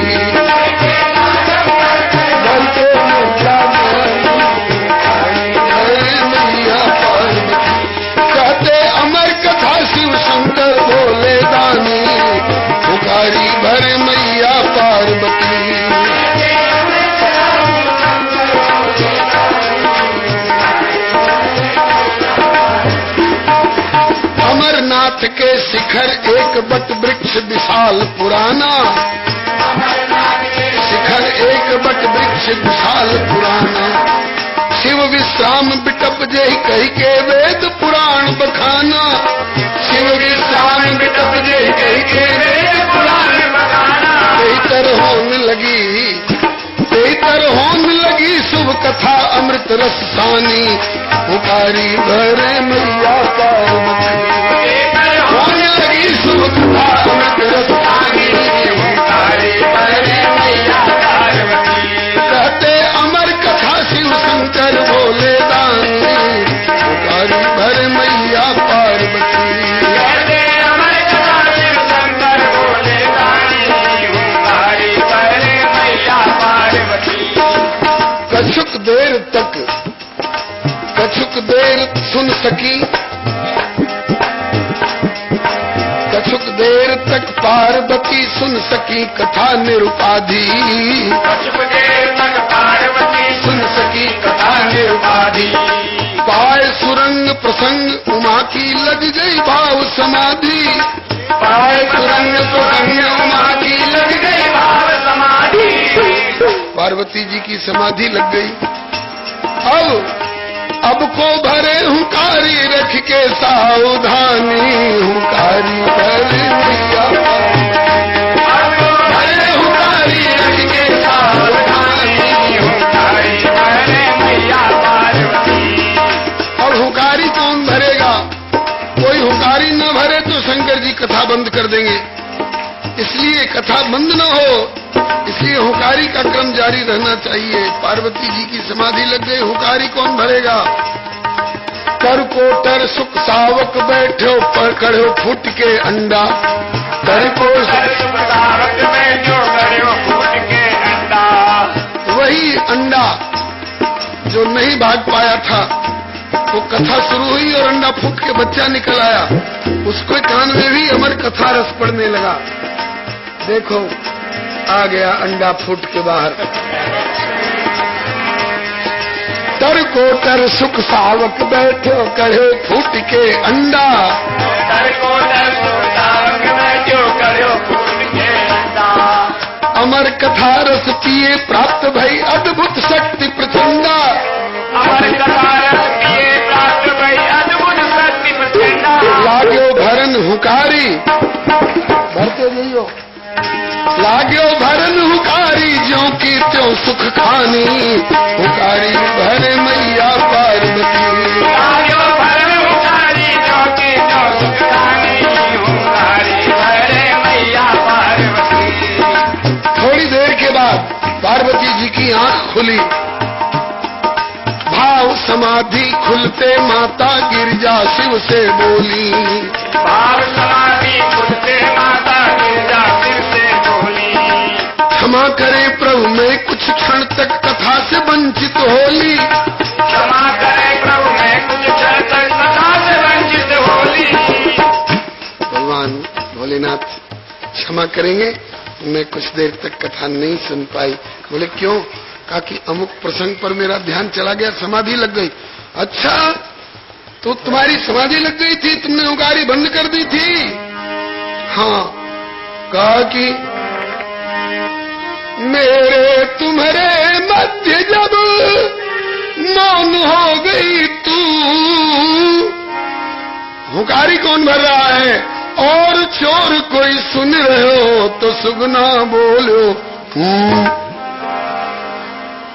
शिखर एक बट वृक्ष विशाल पुराना, शिखर एक बट वृक्ष विशाल पुराना। शिव विश्राम बिटप जय कही के वेद पुराण बखाना, शिव विश्राम बिटप जय कही के वेद पुराण बखाना। बेहतर होने लगी शुभ कथा अमृत रस सानी, पुकारी भरे मैया पार्वती। होने लगी शुभ कथा अमृत रस सानी, पुकारी भरे मैया पार्वती। कहते अमर कथा शिव शंकर भोले दानी, पुकारी भरे मैया पार्वती। कहते अमर कथा शिव शंकर भोले दानी, पुकारी भरे मैया पार्वती। कछुक देर सुन सकी, कछुक देर तक पार्वती सुन सकी कथा निरुपाधि, कछुक देर तक पार्वती सुन सकी कथा निरुपाधि। पाए सुरंग प्रसंग उमा की लग गई भाव समाधि, पाए सुरंग प्रसंग उमा की लग गई भाव समाधि। पार्वती जी की समाधि लग गई। अब को भरे हुकारी रख के सावधानी, हुकारी भरे मैया भरे हुकारी रख के सावधानी, हुकारी भरे मैया पार्वती। अब हुकारी कौन भरेगा? कोई हुकारी न भरे तो शंकर जी कथा बंद कर देंगे, इसलिए कथा बंद न हो, इसलिए हुकारी का क्रम जारी रहना चाहिए। पार्वती जी की समाधि लग गई, हुकारी कौन भरेगा? कर कोटर सुख सावक बैठो पकड़ो फुट के अंडा, कर को सुख सावक बैठो पकड़ो फुट के अंडा। वही अंडा जो नहीं भाग पाया था, वो कथा शुरू हुई और अंडा फूट के बच्चा निकल आया, उसके कान में भी अमर कथा रस पड़ने लगा। देखो आ गया अंडा फूट के बाहर। तर कोटर सुख सावक बैठो कढ़े फूट के अंडा, तर कोटर सुख सावक बैठो कढ़े फूट के अंडा। अमर कथा रस पिए प्राप्त भई अद्भुत शक्ति प्रचंडा, अमर कथा रस पिए प्राप्त भई अद्भुत शक्ति प्रचंडा। लाग्यो भरन हुकारी, भरते जइयो, लाग्यो भरन हुकारी ज्यों की त्यों सुख खानी, हुकारी भरे मैया पार्वती। लाग्यो भरन हुकारी ज्यों की त्यों सुख खानी, हुकारी भरे मैया पार्वती। थोड़ी देर के बाद पार्वती जी की आंख खुली, भाव समाधि खुलते माता गिरजा शिव से बोली, भाव समाधि खुलते माता गिरजा शिव से बोली। क्षमा करे प्रभु मैं कुछ क्षण तक कथा से वंचित होली, क्षमा करे प्रभु मैं कुछ क्षण तक कथा से वंचित होली। भगवान भोलेनाथ क्षमा करेंगे, मैं कुछ देर तक कथा नहीं सुन पाई। बोले क्यों? कहा कि अमुक प्रसंग पर मेरा ध्यान चला गया, समाधि लग गई। अच्छा तो तुम्हारी समाधि लग गई थी, तुमने उगारी बंद कर दी थी? हाँ। कहा कि मेरे तुम्हारे मध्य जब मौन हो गई तू, हुकारी कौन भर रहा है? और चोर कोई सुन रहे हो तो सुगना बोलो।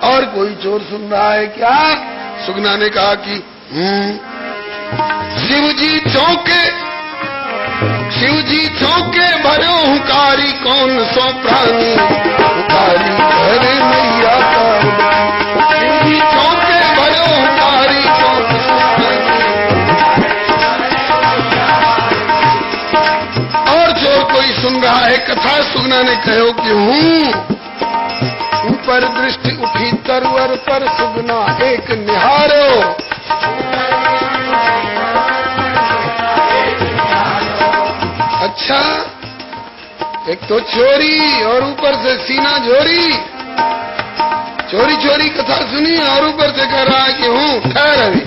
और कोई चोर सुन रहा है क्या? सुगना ने कहा कि शिवजी चौके भरो हुकारी कौन सो प्राणी, हुकारी भरे मैया पार्वती। शिवजी चौके भरो हुकारी कौन सो प्राणी। और चोर कोई सुन रहा है कथा? सुगना ने कहो कि हूँ। ऊपर दृष्टि उठी तरवर पर सुगना एक निहारो, अच्छा एक तो चोरी और ऊपर से सीना झोरी, चोरी चोरी कथा सुनी और ऊपर से कह रहा है कि हूँ। ठहर अभी।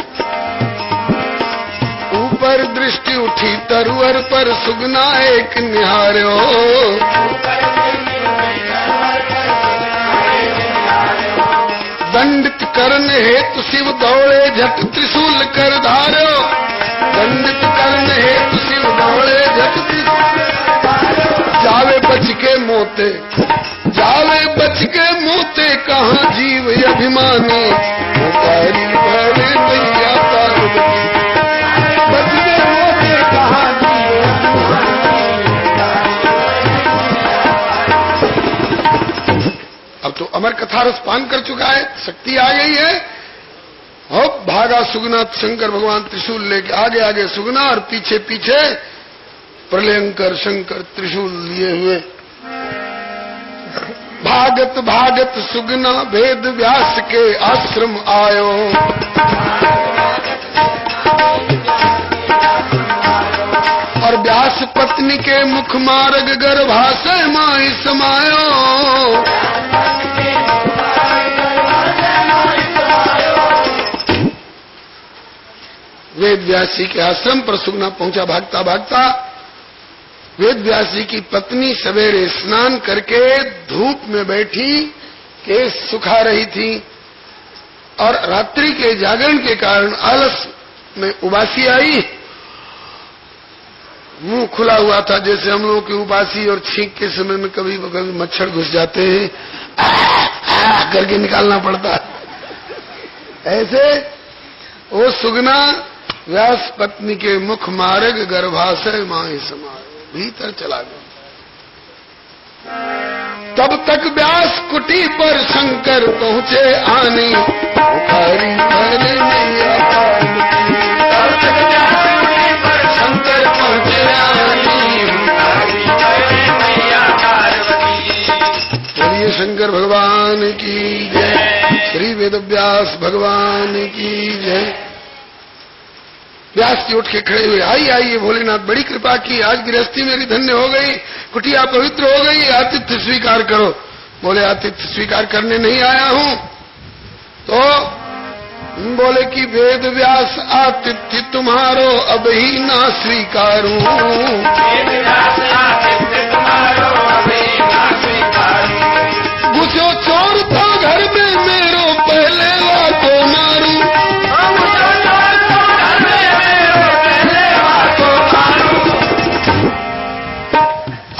ऊपर ऊपर दृष्टि उठी तरुवर पर सुगना एक निहार्यो। दंडित करने हेतु शिव दौड़े झट त्रिशूल कर धार्यो। दंडित करने हेतु शिव दौड़े झट जावे बच के मोते, जावे बच के मोते कहाँ जीव अभिमानी। पुकारी भरे मैया पार्वती, बच के मोते कहाँ जीव अभिमानी। अब तो अमर कथा रस पान कर चुका है, शक्ति आ गई है। हो भागा सुगना, शंकर भगवान त्रिशूल लेके आगे आगे सुगना और पीछे पीछे प्रलयंकर शंकर त्रिशूल लिए हुए। भागत भागत सुगना वेद व्यास के आश्रम आयो। और व्यास पत्नी के मुख मार्ग गर्भाशय माई समायो। वेद व्यास जी के आश्रम पर सुगना पहुंचा भागता भागता। वेद व्यास जी की पत्नी सवेरे स्नान करके धूप में बैठी केस सुखा रही थी और रात्रि के जागरण के कारण आलस में उबासी आई। मुंह खुला हुआ था, जैसे हम लोगों की उबासी और छींक के समय में कभी कभी मच्छर घुस जाते हैं, करके निकालना पड़ता है। ऐसे वो सुगना व्यास पत्नी के मुख मार्ग गर्भाशय माई समाये, भीतर चला गया। तब तक व्यास कुटी पर शंकर पहुंचे आनी। पुकारी भरे मैया पार्वती, तब तक व्यास कुटी पर शंकर पहुंचे आनी। पुकारी भरे मैया पार्वती। बोलिए शंकर भगवान की जय, श्री वेद व्यास भगवान की जय। व्यास जी उठ के खड़े हुए, आई आइए भोलेनाथ, बड़ी कृपा की, आज गृहस्थी मेरी धन्य हो गई, कुटिया पवित्र हो गई, आतिथ्य स्वीकार करो। बोले आतिथ्य स्वीकार करने नहीं आया हूं। तो बोले कि वेद व्यास आतिथ्य तुम्हारो अब ही ना स्वीकारूं। घुसो चोर था घर में मेरो पहले लातो मारूं।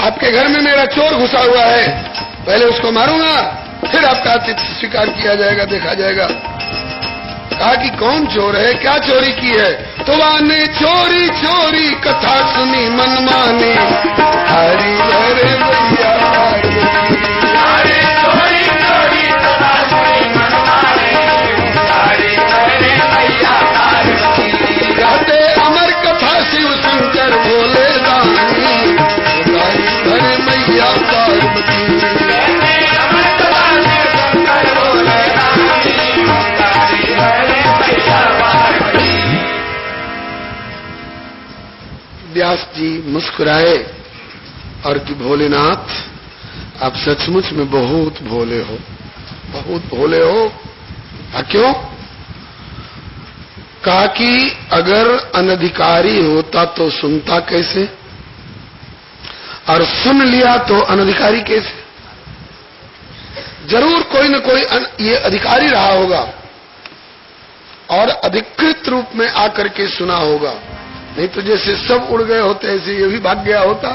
आपके घर में मेरा चोर घुसा हुआ है, पहले उसको मारूंगा, फिर आपका आतिथ्य स्वीकार किया जाएगा, देखा जाएगा। कहा कि कौन चोर है, क्या चोरी की है? तो आने चोरी चोरी कथा सुनी मन माने। हरी हरे भैया हरे चोरी चोरी कथा सुनी मन माने। हरी हरे भैया कहते अमर कथा शिव शंकर भोले दानी। हरे मैया पार्वती व्यास जी मुस्कुराए और कि भोलेनाथ आप सचमुच में बहुत भोले हो, बहुत भोले हो। क्यों? कहा कि अगर अनधिकारी होता तो सुनता कैसे, और सुन लिया तो अनधिकारी कैसे? जरूर कोई न कोई ये अधिकारी रहा होगा और अधिकृत रूप में आकर के सुना होगा, नहीं तो जैसे सब उड़ गए होते ऐसे ये भी भाग गया होता।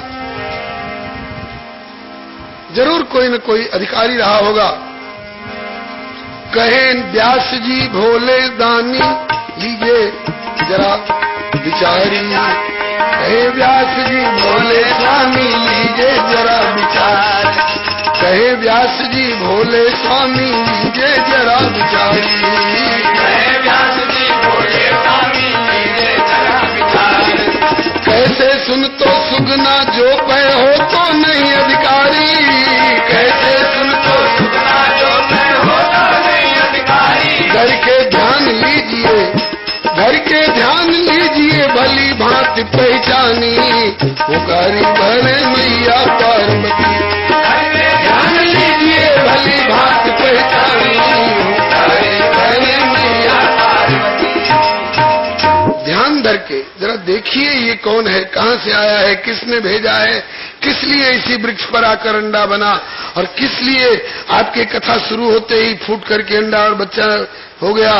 जरूर कोई न कोई अधिकारी रहा होगा। कहे व्यास जी भोले दानी लीजिए जरा विचारी। कहे व्यास जी भोले स्वामी लीजिए जरा विचार। कहे व्यास जी भोले स्वामी लीजिए जरा विचारी। कहे व्यास जी भोले स्वामी लीजिए जरा विचार। कैसे सुन तो सुगना जो पे हो तो नहीं अधिकारी। कैसे सुन तो सुगना जो पे हो तो नहीं अधिकारी। घर के ध्यान लीजिए, घर के ध्यान लीजिए भली भांति पहचानी। पुकारी भरे मैया पार्वती ध्यान लीजिए भली भांति पहचानी। पुकारी भरे मैया पार्वती। ध्यान धर के, जरा देखिए ये कौन है, कहां से आया है, किसने भेजा है, किस लिए इसी वृक्ष पर आकर अंडा बना, और किस लिए आपके कथा शुरू होते ही फूट करके अंडा और बच्चा हो गया।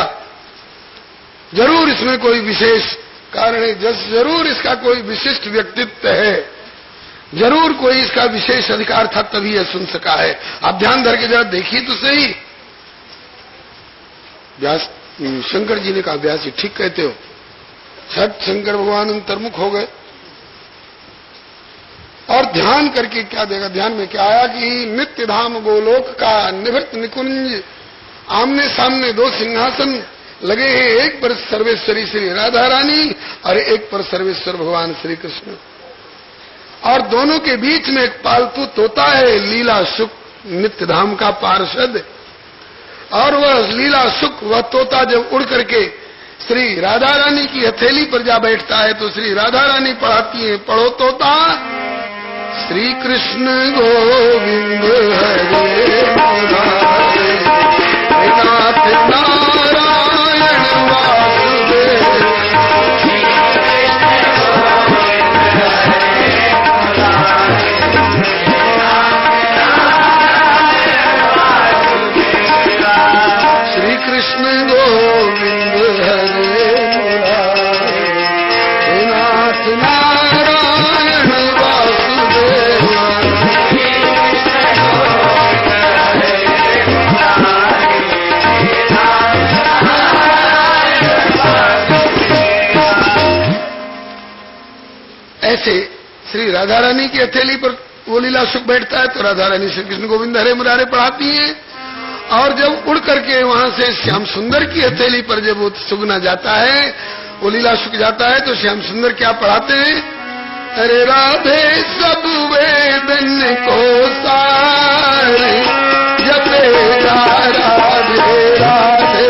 जरूर इसमें कोई विशेष कारण है, जरूर इसका कोई विशिष्ट व्यक्तित्व है, जरूर कोई इसका विशेष अधिकार था, तभी यह सुन सका है। आप ध्यान धर के जरा देखिए तो सही। व्यास शंकर जी ने कहा, व्यास जी ठीक कहते हो। छठ शंकर भगवान अंतर्मुख हो गए और ध्यान करके क्या देखा, ध्यान में क्या आया कि नित्य धाम गोलोक का निवृत्त निकुंज, आमने सामने दो सिंहासन लगे हैं, एक पर सर्वेश्वरी श्री राधा रानी और एक पर सर्वेश्वर भगवान श्री कृष्ण, और दोनों के बीच में एक पालतू तोता है, लीला सुख नित्य धाम का पार्षद। और वह लीला सुख, वह तोता जब उड़ करके श्री राधा रानी की हथेली पर जा बैठता है तो श्री राधा रानी पढ़ाती है, पढ़ो तोता, श्री कृष्ण गोविंद हरे मुरारे, नाथ नारायण वासुदेव। श्री कृष्ण गोविंद हरे मुरारे, नाथ नारायण वासुदेव। ऐसे श्री राधा रानी की हथेली पर वो लीला सुख बैठता है तो राधा रानी श्री कृष्ण गोविंद हरे मुरारे पढ़ाती हैं, और जब उड़ करके वहां से श्याम सुंदर की हथेली पर जब वो सुगना जाता है, वो लीला सुख जाता है, तो श्याम सुंदर क्या पढ़ाते हैं, अरे राधे सब वेदन को सारे जपे राधे राधे।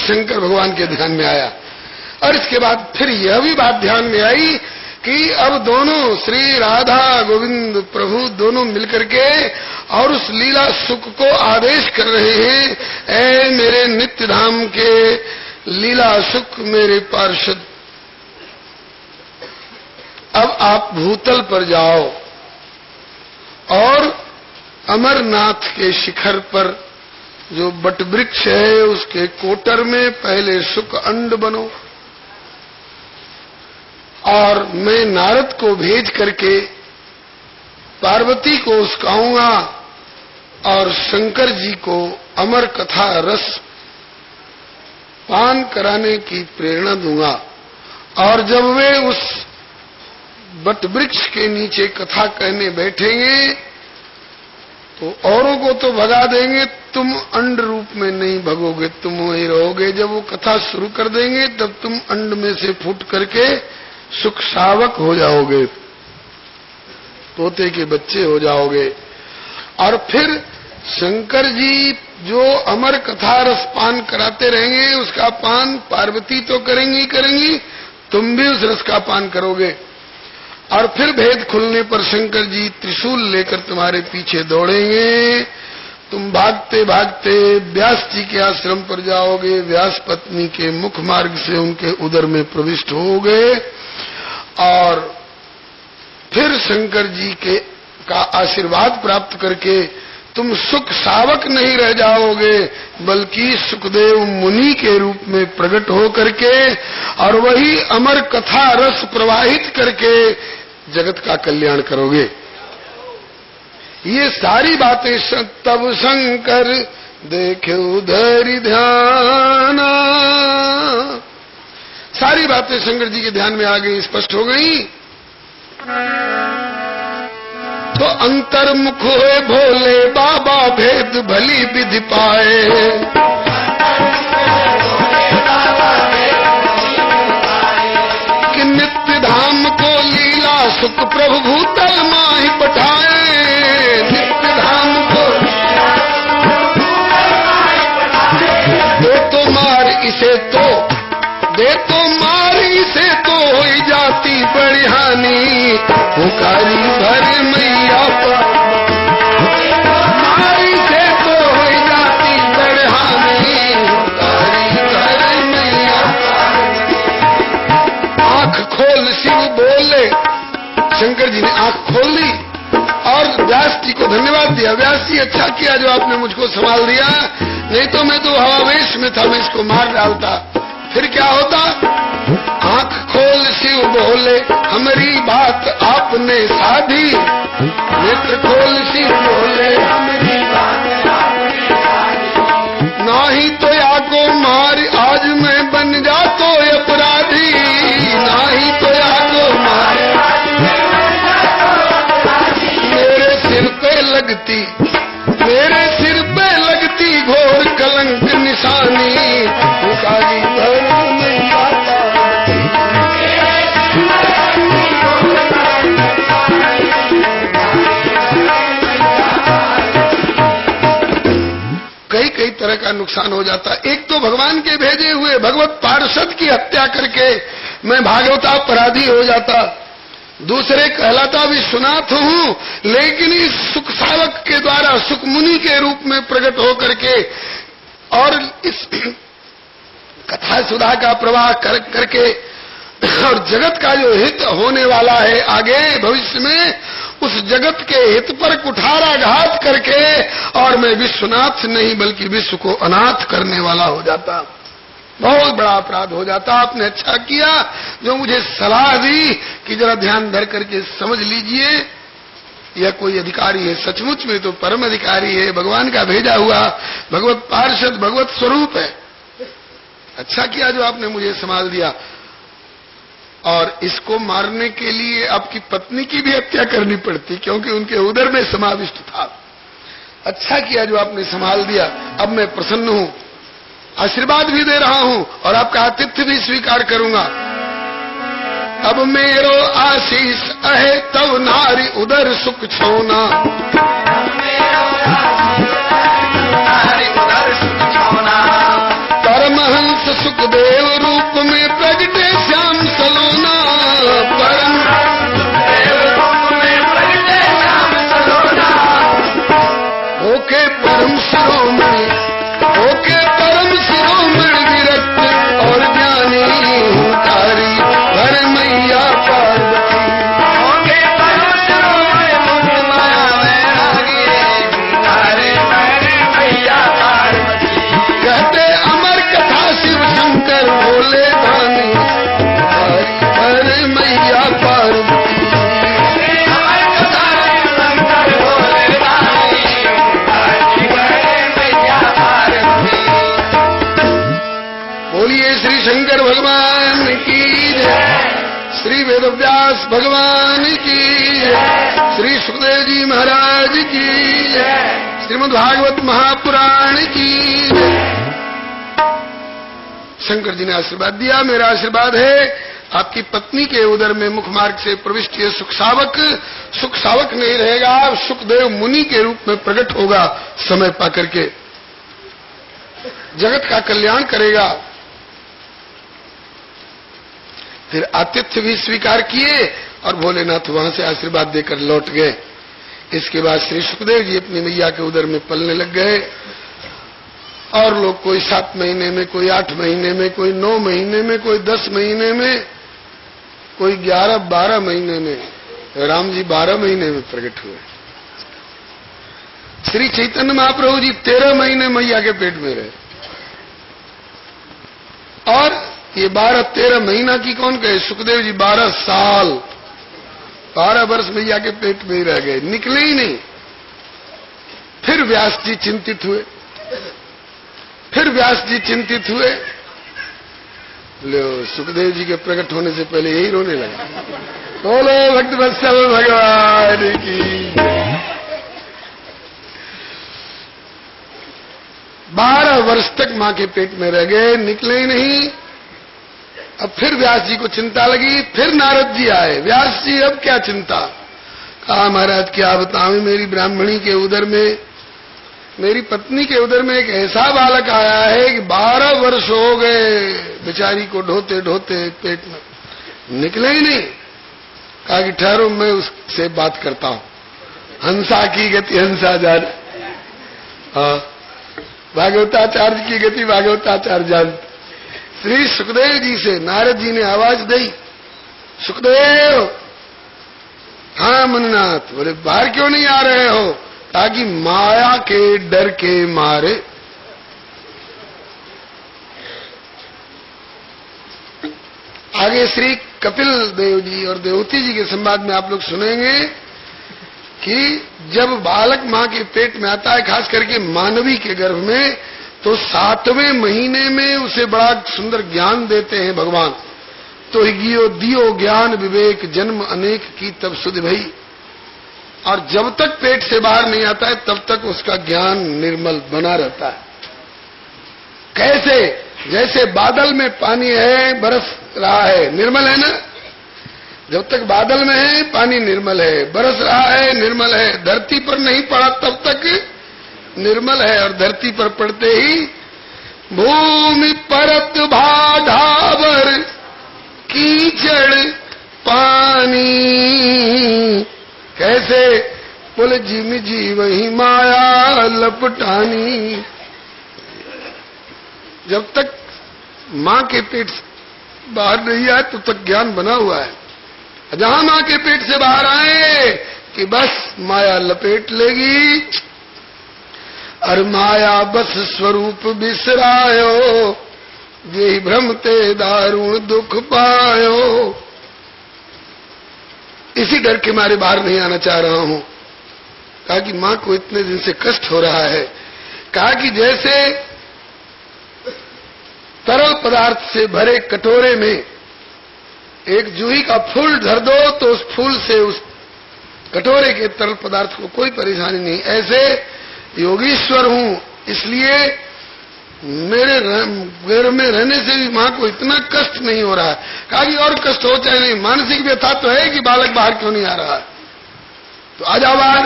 शंकर भगवान के ध्यान में आया, और इसके बाद फिर यह भी बात ध्यान में आई कि अब दोनों श्री राधा गोविंद प्रभु दोनों मिलकर के और उस लीला सुख को आदेश कर रहे हैं, ऐ मेरे नित्य धाम के लीला सुख मेरे पार्षद, अब आप भूतल पर जाओ और अमरनाथ के शिखर पर जो बटवृक्ष है उसके कोटर में पहले सुख अंड बनो, और मैं नारद को भेज करके पार्वती को उसकाऊंगा और शंकर जी को अमर कथा रस पान कराने की प्रेरणा दूंगा, और जब वे उस बटवृक्ष के नीचे कथा कहने बैठेंगे तो औरों को तो भगा देंगे, तुम अंड रूप में नहीं भगोगे, तुम वहीं रहोगे। जब वो कथा शुरू कर देंगे तब तुम अंड में से फूट करके सुख शावक हो जाओगे, तोते के बच्चे हो जाओगे, और फिर शंकर जी जो अमर कथा रस पान कराते रहेंगे उसका पान पार्वती तो करेंगी करेंगी, तुम भी उस रस का पान करोगे, और फिर भेद खुलने पर शंकर जी त्रिशूल लेकर तुम्हारे पीछे दौड़ेंगे, तुम भागते भागते व्यास जी के आश्रम पर जाओगे, व्यास पत्नी के मुख मार्ग से उनके उदर में प्रविष्ट होगे और फिर शंकर जी के का आशीर्वाद प्राप्त करके तुम सुख सावक नहीं रह जाओगे, बल्कि सुखदेव मुनि के रूप में प्रकट हो करके और वही अमर कथा रस प्रवाहित करके जगत का कल्याण करोगे। ये सारी बातें तब शंकर देखे उधर ध्यान, सारी बातें शंकर जी के ध्यान में आ गई, स्पष्ट हो गई। तो अंतर्मुख हुए भोले बाबा भेद भली विधि पाए, कि नित्य धाम को लीला सुख प्रभु भूतल माहि पठाए, नित्य धाम को दे तो मार इसे तो, दे तो मार इसे तो हो जाती बड़ी हानि, पुकारी भर मैया मारी से तो हो जाती बड़ी हानि, पुकारी भर मैया। आंख खोल शिव बोले, शंकर जी ने आंख खोल ली और व्यास जी को धन्यवाद दिया। व्यास जी अच्छा किया जो आपने मुझको संभाल दिया, नहीं तो मैं तो हवावेश में था, मैं इसको मार डालता, फिर क्या होता। आंख खोल शिव बोले हमारी बात आपने साधी, नेत्र खोल शिव बोले हमारी बात आपने साधी, नाही तो या को मार आज मैं बन जा तो अपराधी, नाही तो या को मार मेरे सिर पे लगती, मेरे सिर पे लगती घोर कलंक निशानी, पुकारी भर मैया कई कई तरह का नुकसान हो जाता। एक तो भगवान के भेजे हुए भगवत पार्षद की हत्या करके मैं भागवतापराधी हो जाता, दूसरे कहलाता विश्वनाथ हूँ, लेकिन इस सुख सावक के द्वारा सुख मुनि के रूप में प्रकट होकर के और इस कथा सुधा का प्रवाह करके और जगत का जो हित होने वाला है आगे भविष्य में, उस जगत के हित पर कुठाराघात करके और मैं विश्वनाथ नहीं बल्कि विश्व को अनाथ करने वाला हो जाता। बहुत बड़ा अपराध हो जाता। आपने अच्छा किया जो मुझे सलाह दी कि जरा ध्यान धर करके समझ लीजिए, यह कोई अधिकारी है, सचमुच में तो परम अधिकारी है, भगवान का भेजा हुआ भगवत पार्षद भगवत स्वरूप है। अच्छा किया जो आपने मुझे संभाल दिया। और इसको मारने के लिए आपकी पत्नी की भी हत्या करनी पड़ती, क्योंकि उनके उदर में समाविष्ट था। अच्छा किया जो आपने संभाल दिया। अब मैं प्रसन्न हूं, आशीर्वाद भी दे रहा हूं और आपका आतिथ्य भी स्वीकार करूंगा। अब मेरो आशीष अहे तब नारी उदर सुख छोना, परमहंस सुखदेव रूप में प्रगटे श्याम सलोना, परमदेव रूप में प्रगटे श्याम सलोना, ओके परम शिरोमणि, ओके परम शिरोमणि विरक्त और ज्ञानी तारी भर मैया पार्वती, ओके परम शिरोमणि मुझ माया वैरागी तारे भर मैया पार्वती। कहते अमर कथा शिव शंकर भोले धानी भर मैया पार्वती, अमर कथा शिव शंकर भोले धानी भर मैया पार्वती। बोलिए श्री शंकर भगवान की जय, श्री वेदव्यास भगवान की जय, श्री सुखदेव जी महाराज की जय, श्रीमद् भागवत महापुराण की जय। शंकर जी ने आशीर्वाद दिया। मेरा आशीर्वाद है आपकी पत्नी के उदर में मुख मार्ग से प्रविष्ट ये सुख सावक नहीं रहेगा, सुखदेव मुनि के रूप में प्रकट होगा, समय पाकर के जगत का कल्याण करेगा। फिर आतिथ्य भी स्वीकार किए और भोलेनाथ वहां से आशीर्वाद देकर लौट गए इसके बाद श्री सुखदेव जी अपनी मैया के उदर में पलने लग गए और लोग कोई 7 महीने में, कोई 8 महीने में, कोई 9 महीने में, कोई 10 महीने में, कोई 11-12 महीने में। राम जी 12 महीने में प्रकट हुए। श्री चैतन्य महाप्रभु जी 13 महीने मैया के पेट में रहे। और ये 12-13 महीना की कौन कहे, सुखदेव जी 12 साल, 12 वर्ष मैया के पेट में ही रह गए, निकले ही नहीं। फिर व्यास जी चिंतित हुए, लो सुखदेव जी के प्रकट होने से पहले यही रोने लगे। बोलो भक्त वत्सल भगवान की। 12 वर्ष तक मां के पेट में रह गए, निकले ही नहीं। अब फिर व्यास जी को चिंता लगी, फिर नारद जी आए। व्यास जी अब क्या चिंता? कहा महाराज क्या बताऊं, मेरी ब्राह्मणी के उदर में, मेरी पत्नी के उदर में एक ऐसा बालक आया है कि 12 वर्ष हो गए बेचारी को ढोते ढोते पेट में, निकले ही नहीं। कहा कि ठहरो मैं उससे बात करता हूं। हंसा की गति हंसा जान, हाँ भागवताचार्य की गति भागवताचार्य जान। श्री सुखदेव जी से नारद जी ने आवाज दी, सुखदेव। हाँ मुनिनाथ। बोले बाहर क्यों नहीं आ रहे हो? ताकि माया के डर के मारे। आगे श्री कपिल देव जी और देवहूति जी के संवाद में आप लोग सुनेंगे कि जब बालक मां के पेट में आता है, खास करके मानवी के गर्भ में, तो 7वें महीने में उसे बड़ा सुंदर ज्ञान देते हैं भगवान। तो हिगियो दियो ज्ञान विवेक जन्म अनेक की तब सुध भई। और जब तक पेट से बाहर नहीं आता है तब तक उसका ज्ञान निर्मल बना रहता है। कैसे? जैसे बादल में पानी है, बरस रहा है, निर्मल है ना। जब तक बादल में है पानी निर्मल है, बरस रहा है निर्मल है। धरती पर नहीं पड़ा तब तक निर्मल है, और धरती पर पड़ते ही भूमि परत भाधावर कीचड़ पानी। कैसे? बोले जिम जी वही माया लपटानी। जब तक मां के पेट से बाहर नहीं आए तब तक ज्ञान बना हुआ है। जहां मां के पेट से बाहर आए कि बस माया लपेट लेगी। और माया बस स्वरूप बिसरायो, यही भ्रमते दारुण दुख पायो। इसी डर के मारे बाहर नहीं आना चाह रहा हूं। कहा कि मां को इतने दिन से कष्ट हो रहा है। कहा कि जैसे तरल पदार्थ से भरे कटोरे में एक जूही का फूल धर दो तो उस फूल से उस कटोरे के तरल पदार्थ को कोई परेशानी नहीं, ऐसे योगीश्वर हूं, इसलिए मेरे घर में रहने से भी मां को इतना कष्ट नहीं हो रहा है। कहा कि और कष्ट हो चाहे नहीं, मानसिक व्यथा तो है कि बालक बाहर क्यों नहीं आ रहा है, तो आ जाओ बाहर।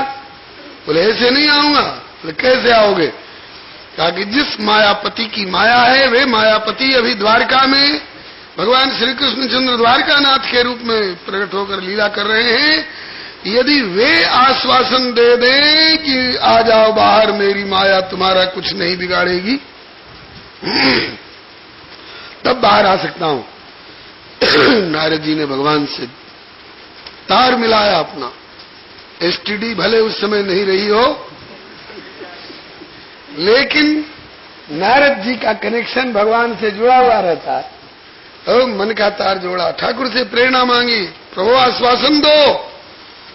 बोले ऐसे नहीं आऊंगा। बोले कैसे आओगे? कहा कि जिस मायापति की माया है वे मायापति अभी द्वारका में भगवान श्री कृष्णचंद्र द्वारकानाथ के रूप में प्रकट होकर लीला कर रहे हैं। यदि वे आश्वासन दे दें कि आ जाओ बाहर, मेरी माया तुम्हारा कुछ नहीं बिगाड़ेगी, तब बाहर आ सकता हूं। नारद जी ने भगवान से तार मिलाया अपना। एसटीडी भले उस समय नहीं रही हो, लेकिन नारद जी का कनेक्शन भगवान से जुड़ा हुआ रहता है। मन का तार जोड़ा, ठाकुर से प्रेरणा मांगी, प्रभु आश्वासन दो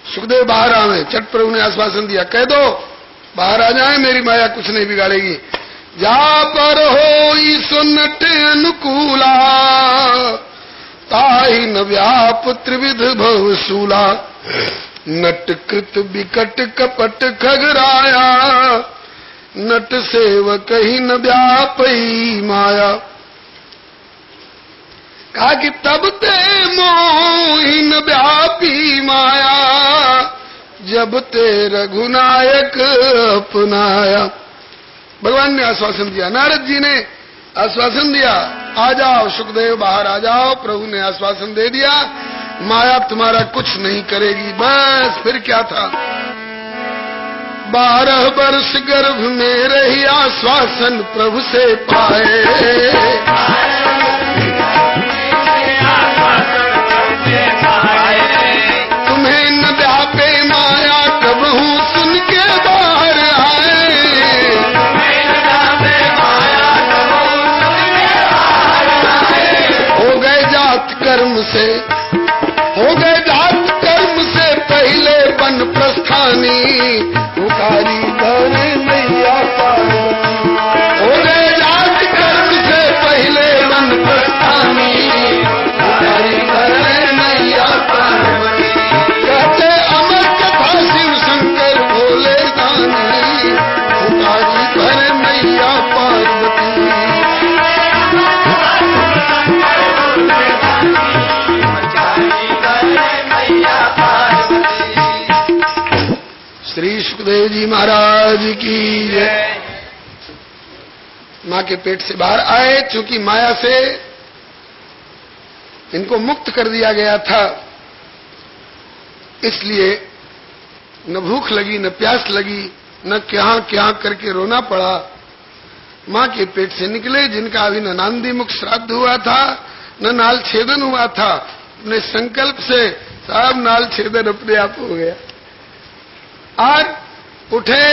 सुखदेव बाहर आवे। चट प्रभु ने आश्वासन दिया, कह दो बाहर आ जाए, मेरी माया कुछ नहीं बिगाड़ेगी। जा पर हो सुनट अनुकूला, ताहि न व्याप त्रिविध बहुसूला। नट कृत विकट कपट खगराया, नट सेवक ही न व्यापई माया। कहा कि तब ते मोहिन व्यापी माया, जब ते रघुनायक अपनाया। भगवान ने आश्वासन दिया, नारद जी ने आश्वासन दिया, आ जाओ सुखदेव बाहर आ जाओ। प्रभु ने आश्वासन दे दिया, माया तुम्हारा कुछ नहीं करेगी। बस फिर क्या था? 12 वर्ष गर्भ में रही आश्वासन प्रभु से पाए। तुम्हें न व्यापे माया कबहू सुन के बाहर आए। हो गए जात कर्म से, हो गए जात कर्म से पहले वन प्रस्थानी, पुकारी करे मैया पार्वती। हो गए जात कर्म से पहले वन प्रस्थानी, पुकारी करे मैया पार्वती। कहते अमर कथा शिव शंकर भोले दानी, पुकारी करे मैया पार्वती। श्री सुखदेव जी महाराज की जय। मां के पेट से बाहर आए, चूंकि माया से इनको मुक्त कर दिया गया था, इसलिए न भूख लगी, न प्यास लगी, न क्या क्या करके रोना पड़ा। मां के पेट से निकले, जिनका अभी न नांदी मुख श्राद्ध हुआ था, न नाल छेदन हुआ था, अपने संकल्प से सब नाल छेदन अपने आप हो गया। और उठे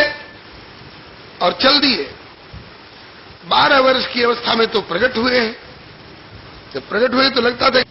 और चल दिए। 12 वर्ष की अवस्था में तो प्रकट हुए हैं। जब प्रकट हुए तो लगता था